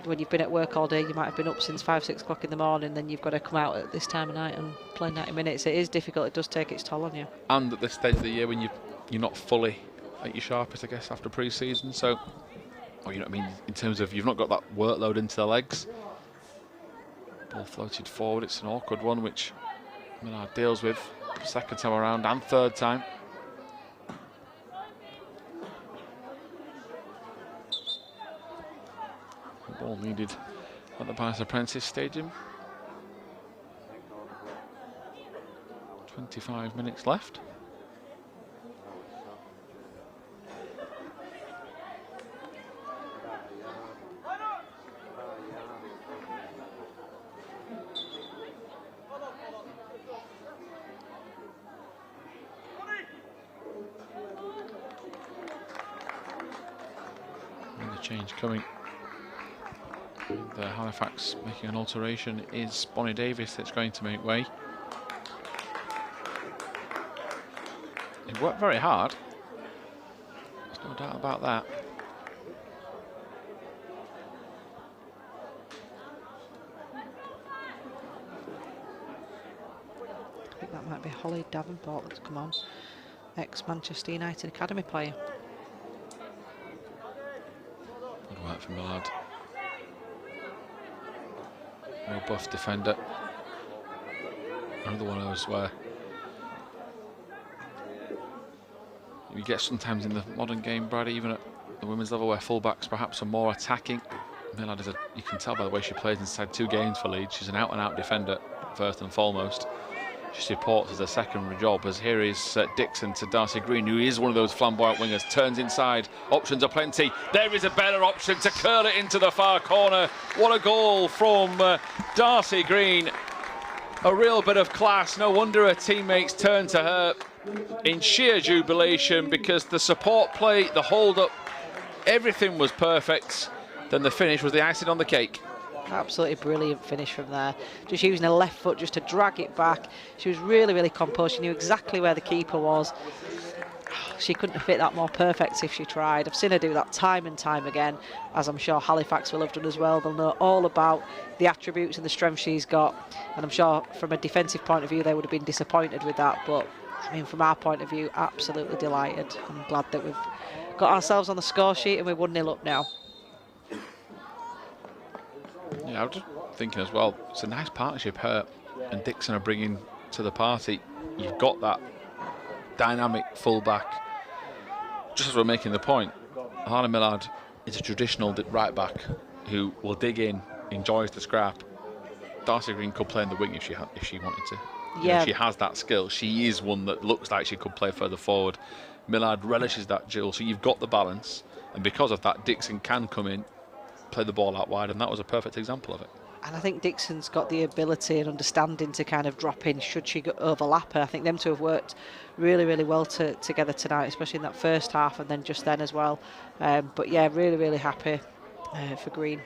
when you've been at work all day, you might have been up since 5-6 o'clock in the morning, then you've got to come out at this time of night and play 90 minutes. It is difficult. It does take its toll on you. And at this stage of the year, when you're not fully at your sharpest, I guess, after pre-season. So, or you know what I mean, in terms of you've not got that workload into the legs. Ball floated forward. It's an awkward one, which Millard deals with second time around and third time. Ball needed at the Bannister Prentice Stadium. 25 minutes left. Change coming. The Halifax making an alteration is Bonnie Davis that's going to make way. It worked very hard. There's no doubt about that. I think that might be Holly Davenport that's come on. Ex-Manchester United Academy player. Good work from Millard. Robust defender. Another one of those where you get sometimes in the modern game, Brad, even at the women's level, where fullbacks perhaps are more attacking. Millard is you can tell by the way she plays inside 2 games for Leeds. She's an out-and-out defender, first and foremost. She supports as a secondary job, as here is Dixon to Darcy Green, who is one of those flamboyant wingers, turns inside, options are plenty. There is a better option to curl it into the far corner. What a goal from Darcy Green. A real bit of class. No wonder her teammates turn to her. in sheer jubilation because the support play, the hold-up, everything was perfect. Then the finish was the icing on the cake. Absolutely brilliant finish from there. Just using her left foot just to drag it back. She was really, really composed. She knew exactly where the keeper was. She couldn't have fit that more perfect if she tried. I've seen her do that time and time again, as I'm sure Halifax will have done as well. They'll know all about the attributes and the strength she's got. And I'm sure from a defensive point of view, they would have been disappointed with that. But, I mean, from our point of view, absolutely delighted. I'm glad that we've got ourselves on the score sheet and we're 1-0 up now. Yeah, I was just thinking as well, it's a nice partnership her and Dixon are bringing to the party. You've got that dynamic full-back. Just as we're making the point, Hannah Millard is a traditional right back who will dig in, enjoys the scrap. Darcy Green could play in the wing if she wanted to. You know, she has that skill. She is one that looks like she could play further forward. Millard relishes that duel, so you've got the balance, and because of that, Dixon can come in, play the ball out wide, and that was a perfect example of it. And I think Dixon's got the ability and understanding to kind of drop in should she overlap her. I think them two have worked really, really well together tonight, especially in that first half and then just then as well. But yeah, really, really happy for Green.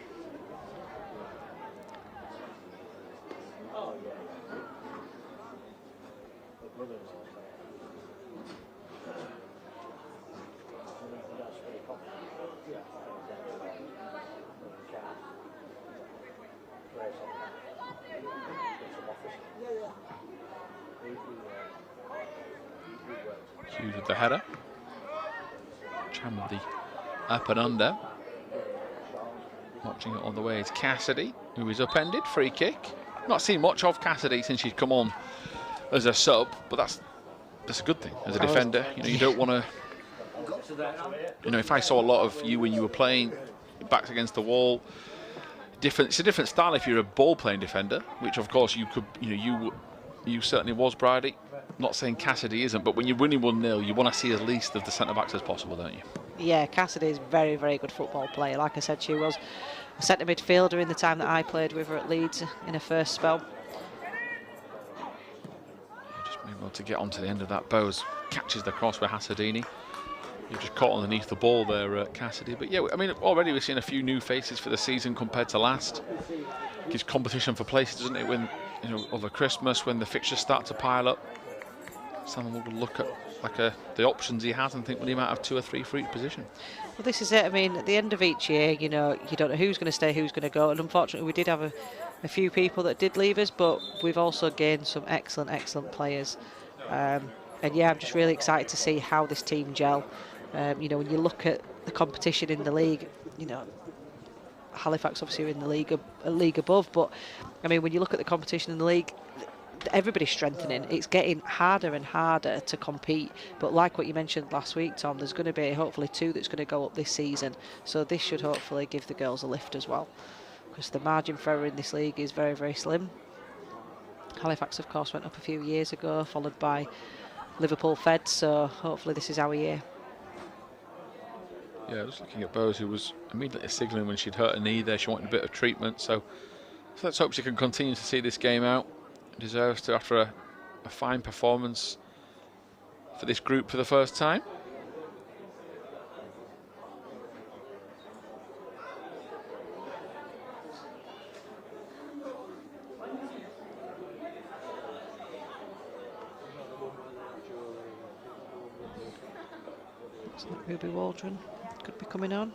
Hughes with the header. Chan with the up and under. Watching it on the way is Cassidy, who is upended. Free kick. Not seen much of Cassidy since she's come on as a sub, but that's a good thing as a defender. You know, you don't want to. You know, if I saw a lot of you when you were playing, backs against the wall. It's a different style if you're a ball-playing defender, which of course you could. You know, you certainly was, Bridie. Not saying Cassidy isn't, but when you're winning 1-0, you want to see as least of the centre-backs as possible, don't you? Yeah, Cassidy is a very, very good football player. Like I said, she was a centre midfielder in the time that I played with her at Leeds in her first spell. Just being able to get onto the end of that. Bowes catches the cross with Hasadini. You're just caught underneath the ball there, Cassidy. But yeah, I mean, already we've seen a few new faces for the season compared to last. It gives competition for places, doesn't it? When, you know, over Christmas, when the fixtures start to pile up, someone will look at the options he has and think, well, he might have 2 or 3 for each position. Well, this is it. I mean, at the end of each year, you know, you don't know who's going to stay, who's going to go. And unfortunately, we did have a few people that did leave us, but we've also gained some excellent, excellent players. And yeah, I'm just really excited to see how this team gel. You know, when you look at the competition in the league, you know, Halifax obviously are in the league above, but I mean, when you look at the competition in the league, everybody's strengthening. It's getting harder and harder to compete. But like what you mentioned last week, Tom, there's going to be hopefully 2 that's going to go up this season. So this should hopefully give the girls a lift as well, because the margin for error in this league is very, very slim. Halifax, of course, went up a few years ago, followed by Liverpool Fed. So hopefully this is our year. Yeah, I was looking at Bowes, who was immediately signalling when she'd hurt her knee there. She wanted a bit of treatment. So let's hope she can continue to see this game out. Deserves to after a fine performance for this group for the first time. Ruby Waldron could be coming on.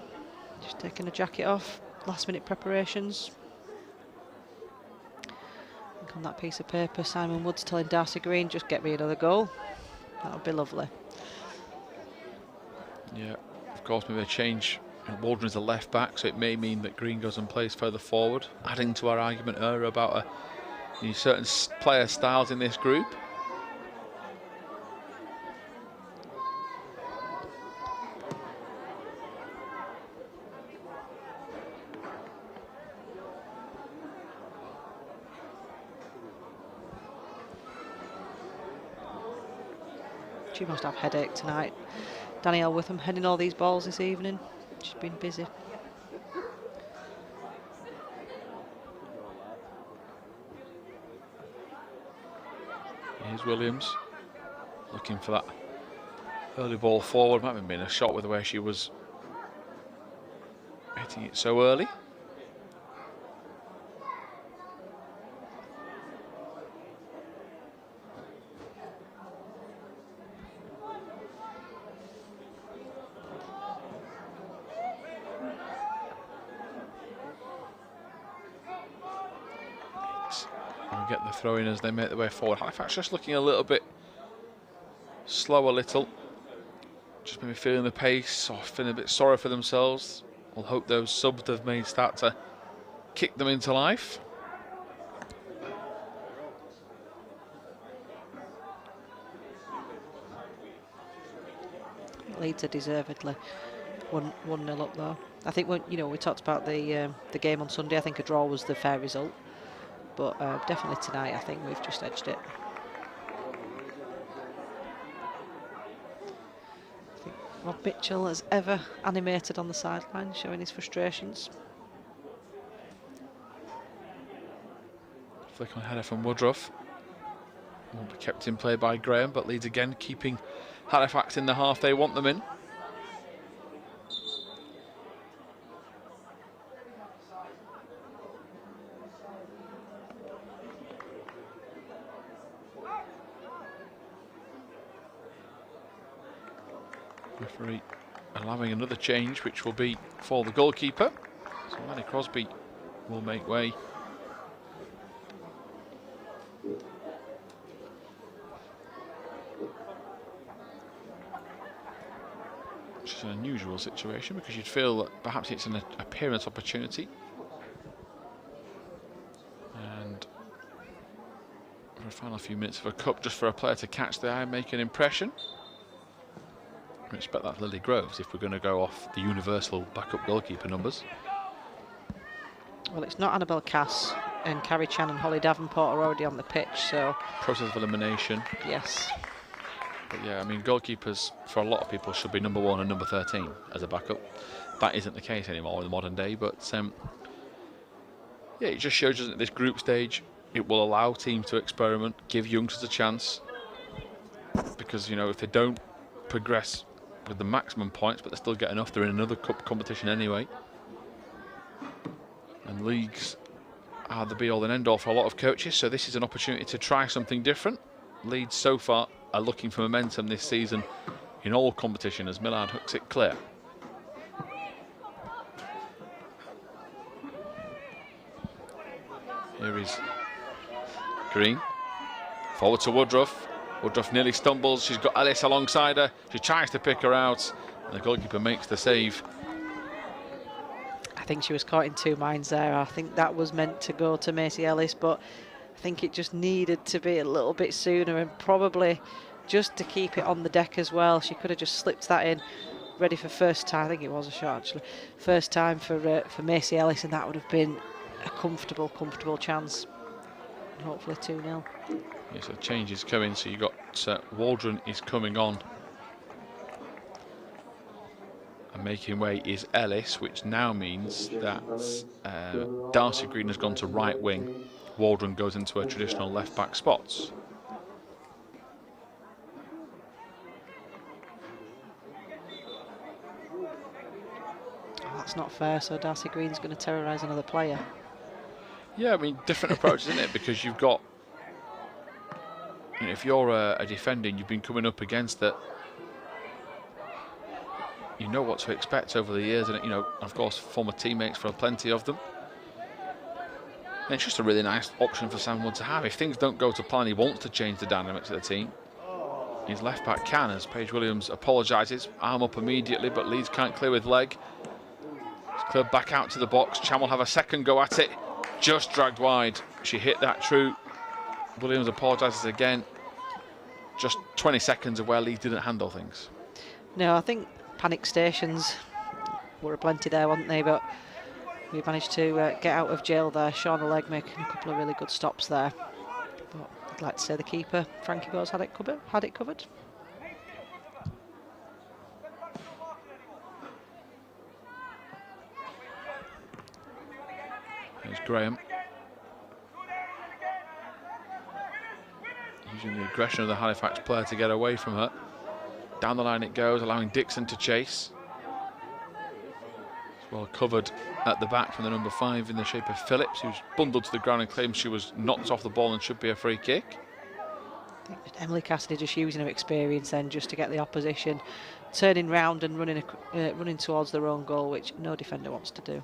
Just taking a jacket off. Last minute preparations. On that piece of paper, Simon Woods telling Darcy Green, just get me another goal. That would be lovely. Yeah, of course, maybe a change. Waldron is a left back, so it may mean that Green goes and plays further forward, adding to our argument earlier about certain player styles in this group. She must have headache tonight. Danielle Witham heading all these balls this evening. She's been busy. Here's Williams looking for that early ball forward. Might have been a shot with the way she was hitting it so early. Get the throw in as they make their way forward. Halifax just looking a little bit slow, a little. Just maybe feeling the pace or feeling a bit sorry for themselves. We'll hope those subs they've made start to kick them into life. Leeds are deservedly 1-0 up though. I think when we talked about the game on Sunday, I think a draw was the fair result. But definitely tonight, I think we've just edged it. I think Rob Mitchell has ever animated on the sideline, showing his frustrations. Flick on header from Woodruff. Won't be kept in play by Graham, but Leeds again keeping Halifax in the half they want them in. Referee allowing another change, which will be for the goalkeeper. So Maddie Crosby will make way. Which is an unusual situation because you'd feel that perhaps it's an appearance opportunity. And for a final few minutes of a cup, just for a player to catch the eye and make an impression. I expect that's Lily Groves if we're going to go off the universal backup goalkeeper numbers. Well, it's not Annabelle Cass, and Carrie Chan and Holly Davenport are already on the pitch, so... Process of elimination. Yes. But yeah, I mean, goalkeepers, for a lot of people, should be number 1 and number 13 as a backup. That isn't the case anymore in the modern day, but yeah, it just shows us at this group stage, it will allow teams to experiment, give youngsters a chance, because, if they don't progress with the maximum points, but they still get enough, they're in another cup competition anyway. And leagues are the be-all and end-all for a lot of coaches, so this is an opportunity to try something different. Leeds so far are looking for momentum this season in all competition as Millard hooks it clear. Here is Green. Forward to Woodruff. Woodruff nearly stumbles. She's got Ellis alongside her. She tries to pick her out. And the goalkeeper makes the save. I think she was caught in two minds there. I think that was meant to go to Macy Ellis, but I think it just needed to be a little bit sooner, and probably just to keep it on the deck as well. She could have just slipped that in, ready for first time. I think it was a shot actually. First time for Macy Ellis, and that would have been a comfortable chance. And hopefully 2-0. Yeah, so change is coming. So you got Waldron is coming on. And making way is Ellis, which now means that Darcy Green has gone to right wing. Waldron goes into her traditional left back spots. Oh, that's not fair, so Darcy Green's going to terrorise another player. Yeah, I mean, different approaches, isn't it? Because you've got, if you're a defender and you've been coming up against it, you know what to expect over the years, and of course, former teammates for plenty of them. And it's just a really nice option for someone to have. If things don't go to plan, he wants to change the dynamics of the team. His left back can, as Paige Williams apologises. Arm up immediately, but Leeds can't clear with leg. It's cleared back out to the box. Chan will have a second go at it. Just dragged wide. She hit that true. Williams apologises again. Just 20 seconds of where Leeds didn't handle things. No, I think panic stations were aplenty there, weren't they? But we managed to get out of jail there. Shauna Legg making a couple of really good stops there. But I'd like to say the keeper, Frankie Bowes, had it covered. There's Graham. using the aggression of the Halifax player to get away from her. Down the line it goes, allowing Dixon to chase. It's well covered at the back from the number 5 in the shape of Phillips, who's bundled to the ground and claims she was knocked off the ball and should be a free kick. I think Emily Cassidy just using her experience then just to get the opposition turning round and running towards their own goal, which no defender wants to do.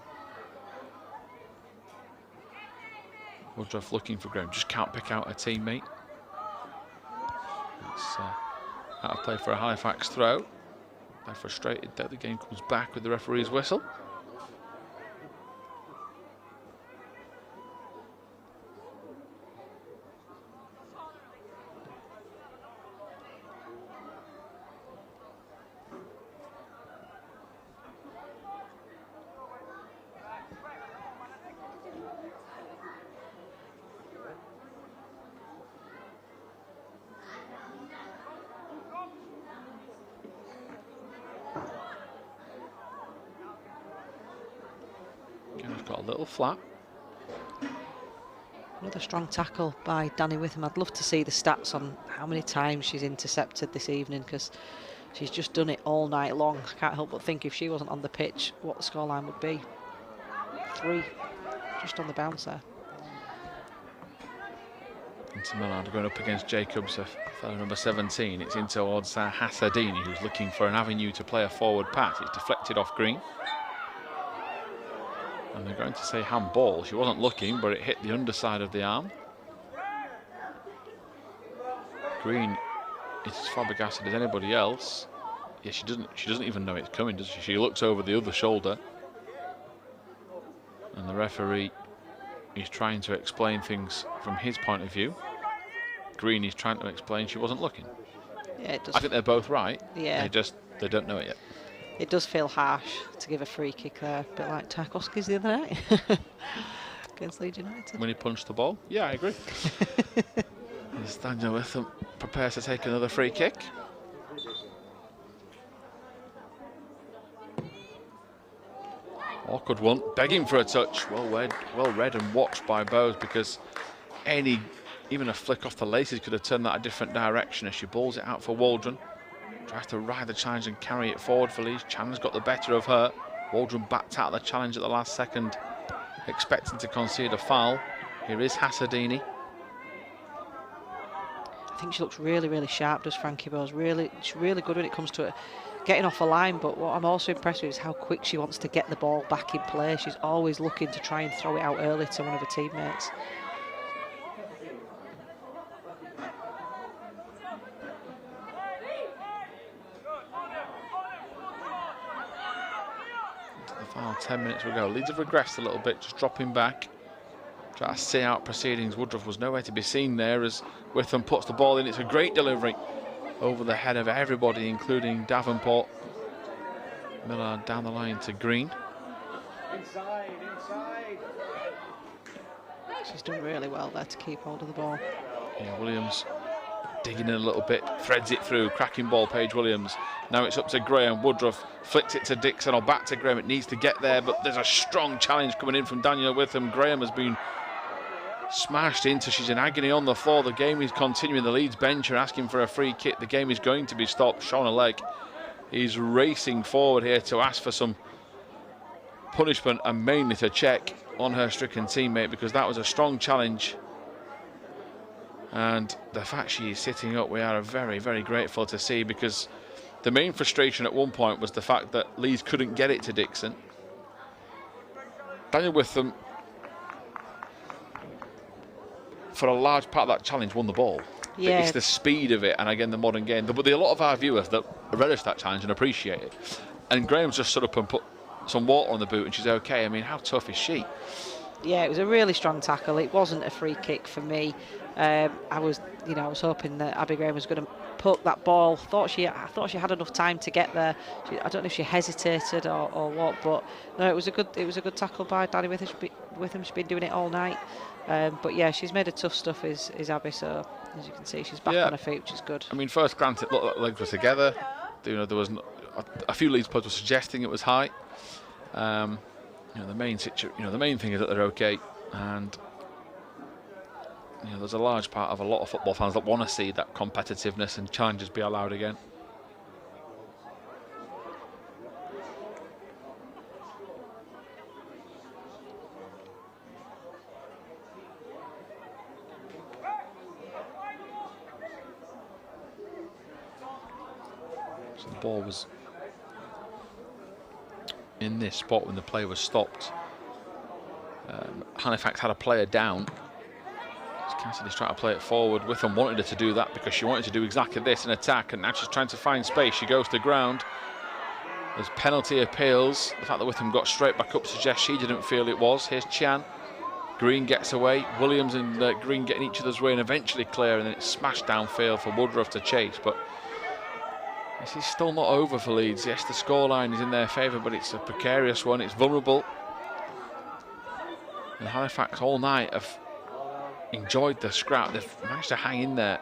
Woodruff looking for Graham, just can't pick out a teammate. It's out of play for a Halifax throw. They're frustrated that the game comes back with the referee's whistle. Got a little flat. Another strong tackle by Danny Witham. I'd love to see the stats on how many times she's intercepted this evening, because she's just done it all night long. I can't help but think if she wasn't on the pitch, what the scoreline would be. 3, just on the bounce there. Into Millard going up against Jacobs, fellow number 17. It's in towards Hassadini, who's looking for an avenue to play a forward pass. It's deflected off Green. And they're going to say handball. She wasn't looking, but it hit the underside of the arm. Green is as flabbergasted as anybody else. Yeah, she doesn't even know it's coming, does she? She looks over the other shoulder. And the referee is trying to explain things from his point of view. Green is trying to explain she wasn't looking. Yeah, it does. I think they're both right. Yeah. They don't know it yet. It does feel harsh to give a free kick there, a bit like Tarkowski's the other night against Leeds United. When he punched the ball? Yeah, I agree. As Daniel Witham prepares to take another free kick. Awkward one, begging for a touch. Well read and watched by Bowes, because even a flick off the laces could have turned that a different direction as she balls it out for Waldron. Tries to ride the challenge and carry it forward for Leeds. Chandler's got the better of her. Waldron backed out the challenge at the last second, expecting to concede a foul. Here is Hassadini. I think she looks really, really sharp, does Frankie Bowes. She's really good when it comes to it, getting off a line, but what I'm also impressed with is how quick she wants to get the ball back in play. She's always looking to try and throw it out early to one of her teammates. Final 10 minutes will go. Leeds have regressed a little bit, just dropping back. Try to see out proceedings. Woodruff was nowhere to be seen there as Witham puts the ball in. It's a great delivery over the head of everybody, including Davenport. Millard down the line to Green. Inside. She's done really well there to keep hold of the ball. Yeah, Williams digging in a little bit, threads it through, cracking ball, Paige Williams. Now it's up to Graham. Woodruff flicks it to Dixon, or back to Graham. It needs to get there, but there's a strong challenge coming in from Daniel Witham. Graham has been smashed into. She's in agony on the floor. The game is continuing. The Leeds bench are asking for a free kick. The game is going to be stopped. Shauna Legg is racing forward here to ask for some punishment and mainly to check on her stricken teammate, because that was a strong challenge. And the fact she is sitting up, we are very, very grateful to see, because the main frustration at one point was the fact that Leeds couldn't get it to Dixon. Daniel Witham, for a large part of that challenge, won the ball. Yeah. It's the speed of it, and again, the modern game. But there are a lot of our viewers that relish that challenge and appreciate it. And Graham's just stood up and put some water on the boot, and she's okay. I mean, how tough is she? Yeah, it was a really strong tackle. It wasn't a free kick for me. I was hoping that Abby Graham was going to poke that ball. I thought she had enough time to get there. I don't know if she hesitated or what, but no, it was a good tackle by Danny Witham. She's been doing it all night. But yeah, she's made of tough stuff, is Abby. So as you can see, she's back on her feet, which is good. I mean, first glance, it looked like legs were together. There was a few Leeds players were suggesting it was high. The main thing is that they're okay, and you know, there's a large part of a lot of football fans that want to see that competitiveness and challenges be allowed again. So the ball was in this spot when the play was stopped. Halifax had a player down. Cassidy's trying to play it forward. Witham wanted her to do that because she wanted to do exactly this, an attack, and now she's trying to find space. She goes to the ground. There's penalty appeals. The fact that Witham got straight back up suggests she didn't feel it was. Here's Chan. Green gets away. Williams and Green getting each other's way and eventually clear, and then it's smashed downfield for Woodruff to chase. But this is still not over for Leeds. Yes, the scoreline is in their favour, but it's a precarious one. It's vulnerable. And Halifax all night have enjoyed the scrap. They've managed to hang in there.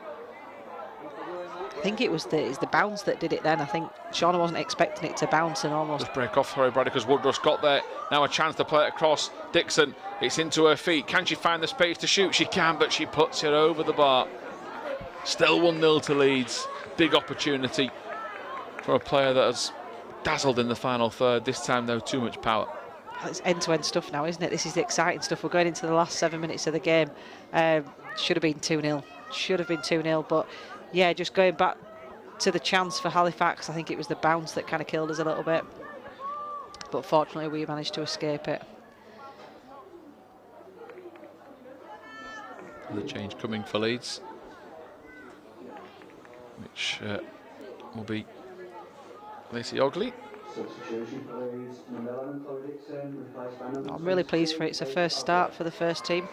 I think it's the bounce that did it then. I think Shauna wasn't expecting it to bounce and almost just break off. Sorry, Brady, because Woodruff's got there. Now a chance to play it across. Dixon, it's into her feet. Can she find the space to shoot? She can, but she puts it over the bar. Still 1-0 to Leeds. Big opportunity for a player that has dazzled in the final third. This time, though, too much power. It's end-to-end stuff now, isn't it? This is the exciting stuff. We're going into the last 7 minutes of the game. Should have been 2-0. Should have been 2-0. But, yeah, just going back to the chance for Halifax, I think it was the bounce that kind of killed us a little bit. But fortunately, we managed to escape it. The change coming for Leeds, which will be Lacey Ogley. I'm really pleased for it. It's a first start for the first team.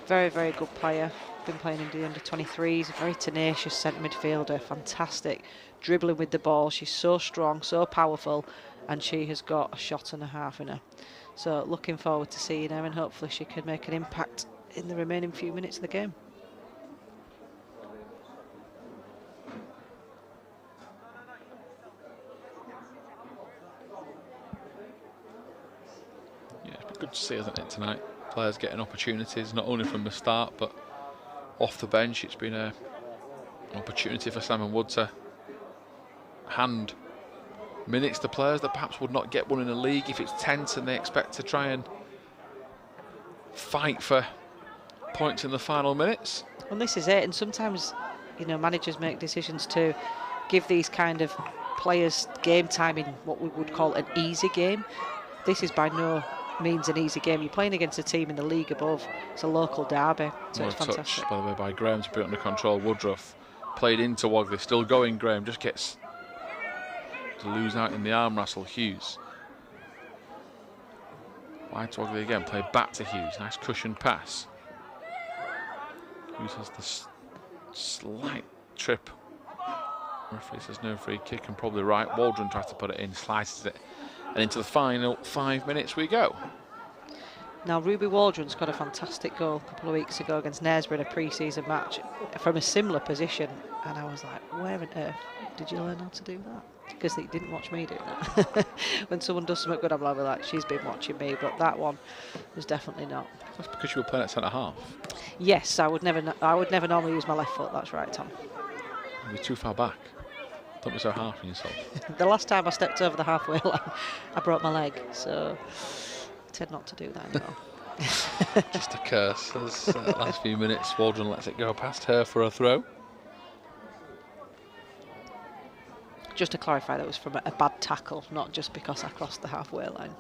Very, very good player. Been playing in the under-23s. A very tenacious centre midfielder. Fantastic. Dribbling with the ball. She's so strong, so powerful, and she has got a shot and a half in her. So looking forward to seeing her, and hopefully she can make an impact in the remaining few minutes of the game. Good to see, isn't it, tonight? Players getting opportunities, not only from the start, but off the bench. It's been an opportunity for Simon Wood to hand minutes to players that perhaps would not get one in a league if it's tense and they expect to try and fight for points in the final minutes. And this is it. And sometimes, you know, managers make decisions to give these kind of players game time in what we would call an easy game. This is by no means an easy game. You're playing against a team in the league above. It's a local derby, so it's fantastic. Touch, by the way, by Graham to put it under control. Woodruff played into Wogley, still going. Graham just gets to lose out in the arm wrestle. Hughes wide to Wogley again, played back to Hughes. Nice cushion pass. Hughes has the slight trip. Referee says no free kick, and probably right. Waldron tries to put it in, slices it. And into the final 5 minutes we go. Now, Ruby Waldron's got a fantastic goal a couple of weeks ago against Knaresborough in a pre-season match from a similar position. And I was like, where on earth did you learn how to do that? Because they didn't watch me do that. When someone does something good, I'm like, she's been watching me. But that one was definitely not. That's because you were playing at centre-half. Yes, I would never normally use my left foot. That's right, Tom. You're too far back. Don't be so hard on yourself. The last time I stepped over the halfway line, I broke my leg, so I tend not to do that anymore. Just a curse. As last few minutes, Waldron lets it go past her for a throw. Just to clarify, that was from a bad tackle, not just because I crossed the halfway line.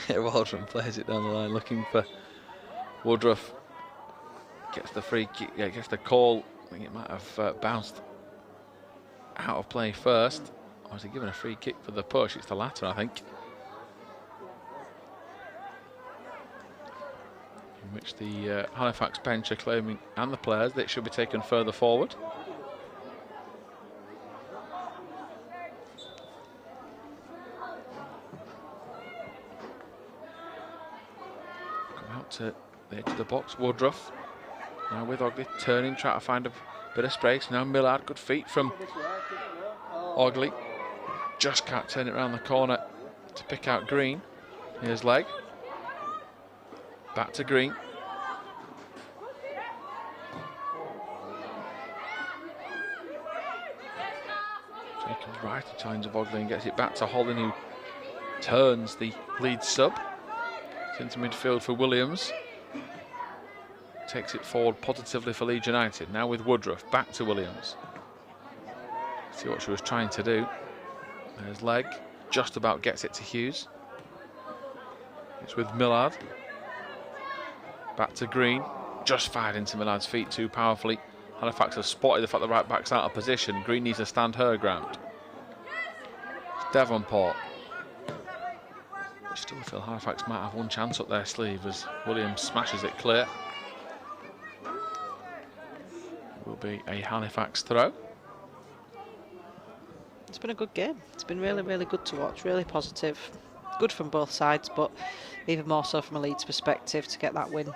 Yeah, Waldron plays it down the line, looking for Woodruff. Gets the free kick, yeah, gets the call. I think it might have bounced out of play first. Or was he given a free kick for the push? It's the latter, I think. In which the Halifax bench are claiming, and the players, that it should be taken further forward. Come out to the edge of the box, Woodruff. Now with Ogley turning, trying to find a bit of space. Now Millard, good feet from Ogley. Just can't turn it around the corner to pick out Green. Here's Legg. Back to Green. right, a challenge of Ogley and gets it back to Holland, who turns the Leeds sub. It's into midfield for Williams. Takes it forward positively for Leeds United. Now with Woodruff, back to Williams. See what she was trying to do. There's Legg, just about gets it to Hughes. It's with Millard. Back to Green, just fired into Millard's feet too powerfully. Halifax has spotted the fact the right back's out of position. Green needs to stand her ground. It's Devonport. I still feel Halifax might have one chance up their sleeve as Williams smashes it clear. It will be a Halifax throw. It's been a good game. It's been really, really good to watch, really positive. Good from both sides, but even more so from a Leeds perspective to get that win.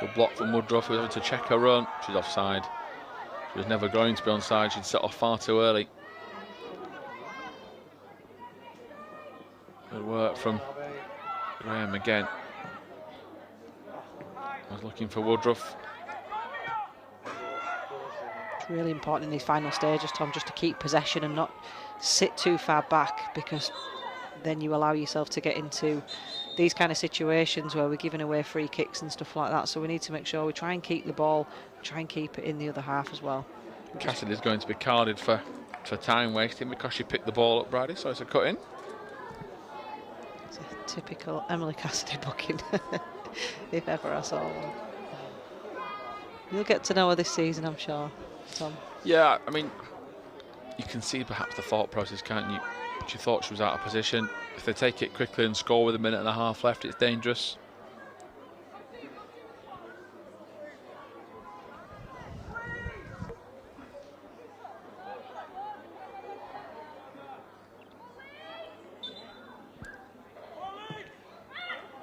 Good block from Woodruff, who was able to check her run. She's offside. She was never going to be onside. She'd set off far too early. Good work from Graham again. I was looking for Woodruff. It's really important in these final stages, Tom, just to keep possession and not sit too far back, because then you allow yourself to get into these kind of situations where we're giving away free kicks and stuff like that. So we need to make sure we try and keep the ball, try and keep it in the other half as well. Cassidy's going to be carded for time wasting because she picked the ball up, Brady, so it's a cut in. It's a typical Emily Cassidy booking, if ever I saw one. You'll get to know her this season, I'm sure, Tom. Yeah, I mean, you can see perhaps the thought process, can't you? She thought she was out of position. If they take it quickly and score with a minute and a half left, it's dangerous.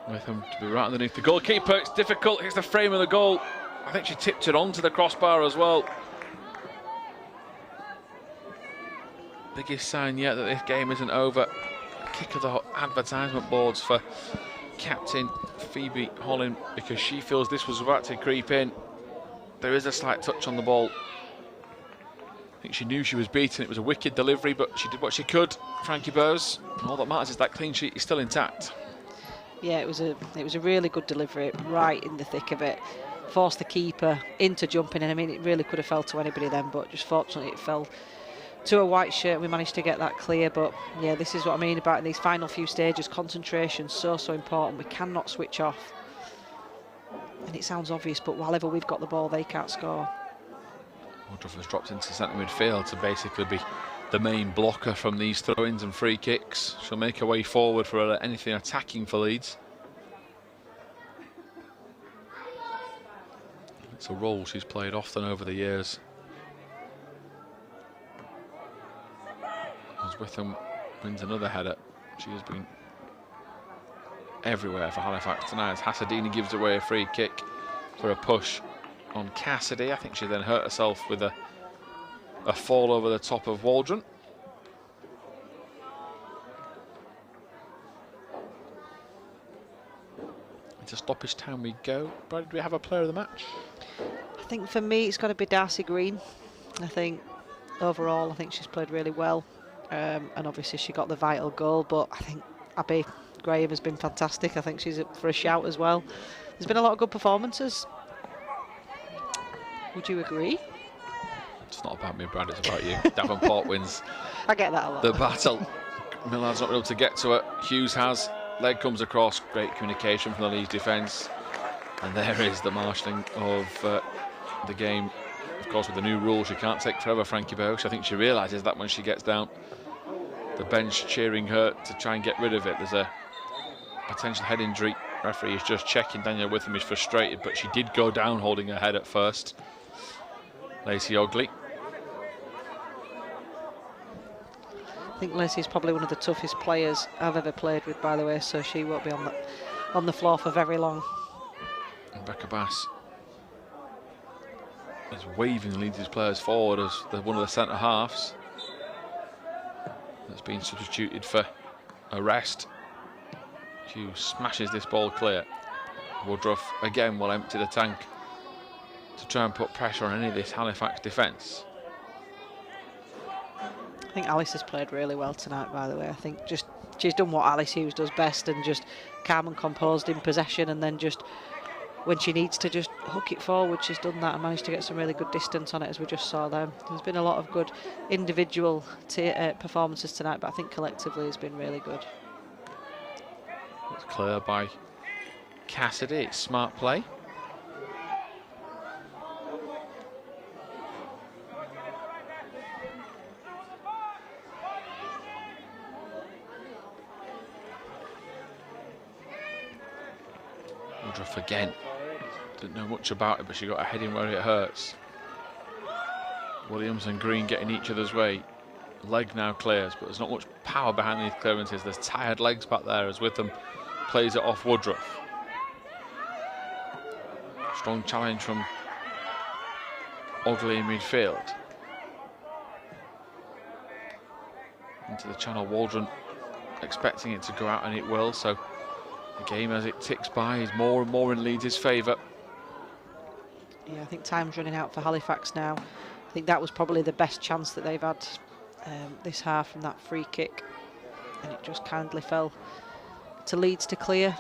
With him to be right underneath the goalkeeper, it's difficult, hits the frame of the goal. I think she tipped it onto the crossbar as well. Biggest sign yet that this game isn't over. Kick of the advertisement boards for captain Phoebe Holland, because she feels this was about to creep in. There is a slight touch on the ball. I think she knew she was beaten. It was a wicked delivery, but she did what she could. Frankie Bowes. And all that matters is that clean sheet is still intact. Yeah, it was a really good delivery, right in the thick of it. Forced the keeper into jumping in. I mean, it really could have fell to anybody then, but just fortunately it fell to a white shirt. We managed to get that clear, but yeah, this is what I mean about in these final few stages. Concentration, so important. We cannot switch off. And it sounds obvious, but whenever we've got the ball, they can't score. Woodruff has dropped into centre midfield to basically be the main blocker from these throw-ins and free kicks. She'll make her way forward for anything attacking for Leeds. It's a role she's played often over the years. As Witham wins another header. She has been everywhere for Halifax tonight, as Hasadini gives away a free kick for a push on Cassidy. I think she then hurt herself with a fall over the top of Waldron. Into stoppage time we go. Brad, do we have a player of the match? I think for me it's got to be Darcy Green. I think overall I think she's played really well, and obviously she got the vital goal, but I think Abby Graham has been fantastic. I think she's up for a shout as well. There's been a lot of good performances. Would you agree? It's not about me, Brad, it's about you. Davenport wins. I get that a lot. The battle. Millard's not been able to get to it. Hughes has. Leg comes across. Great communication from the Leeds defence. And there is the marshalling of the game. Of course, with the new rules, you can't take forever, Frankie Bowes. I think she realises that when she gets down. The bench cheering her to try and get rid of it. There's a potential head injury. Referee is just checking. Daniel Witham is frustrated, but she did go down holding her head at first. Lacey Ogley. I think Lacey's probably one of the toughest players I've ever played with, by the way, so she won't be on the floor for very long. Rebecca Bass is waving Leeds' players forward as one of the centre halves that's been substituted for a rest. Hugh smashes this ball clear. Woodruff again will empty the tank to try and put pressure on any of this Halifax defence. I think Alice has played really well tonight, by the way. I think just she's done what Alice Hughes does best, and just calm and composed in possession, and then just when she needs to just hook it forward, she's done that and managed to get some really good distance on it, as we just saw there. There's been a lot of good individual performances tonight, but I think collectively it's been really good. It's clear by Cassidy. It's smart play. Woodruff again. Didn't know much about it, but she got her head in where it hurts. Williams and Green getting each other's way. Leg now clears, but there's not much power behind these clearances. There's tired legs back there as Witham plays it off Woodruff. Strong challenge from Ogley in midfield. Into the channel, Waldron expecting it to go out, and it will. So the game, as it ticks by, is more and more in Leeds' favour. Yeah, I think time's running out for Halifax now. I think that was probably the best chance that they've had this half from that free kick, and it just kindly fell to Leeds to clear.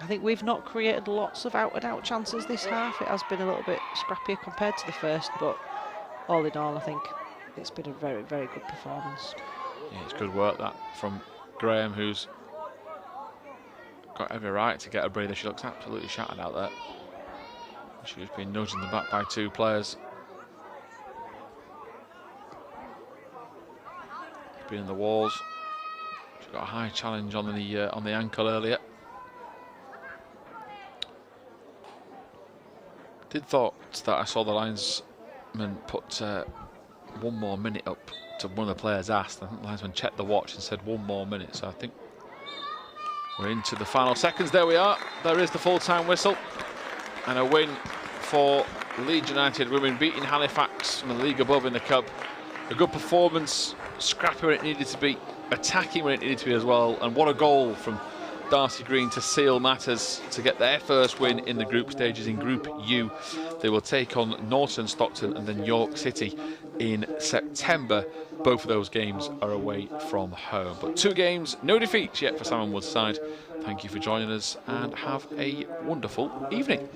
I think we've not created lots of out-and-out chances this half. It has been a little bit scrappier compared to the first, but all in all, I think it's been a very, very good performance. Yeah, it's good work that from Graham, who's got every right to get a breather. She looks absolutely shattered out there. She's been nudged in the back by two players. Been in the walls. She got a high challenge on the ankle earlier. Did thought that I saw the linesman put 1 more minute up to one of the players asked. I think the linesman checked the watch and said 1 more minute. So I think we're into the final seconds. There we are. There is the full-time whistle. And a win for Leeds United women, beating Halifax from the league above in the Cup. A good performance, scrappy when it needed to be, attacking when it needed to be as well. And what a goal from Darcy Green to seal matters to get their first win in the group stages in Group U. They will take on Norton Stockton and then York City in September. Both of those games are away from home. But 2 games, no defeats yet for Salmon Wood's side. Thank you for joining us and have a wonderful evening.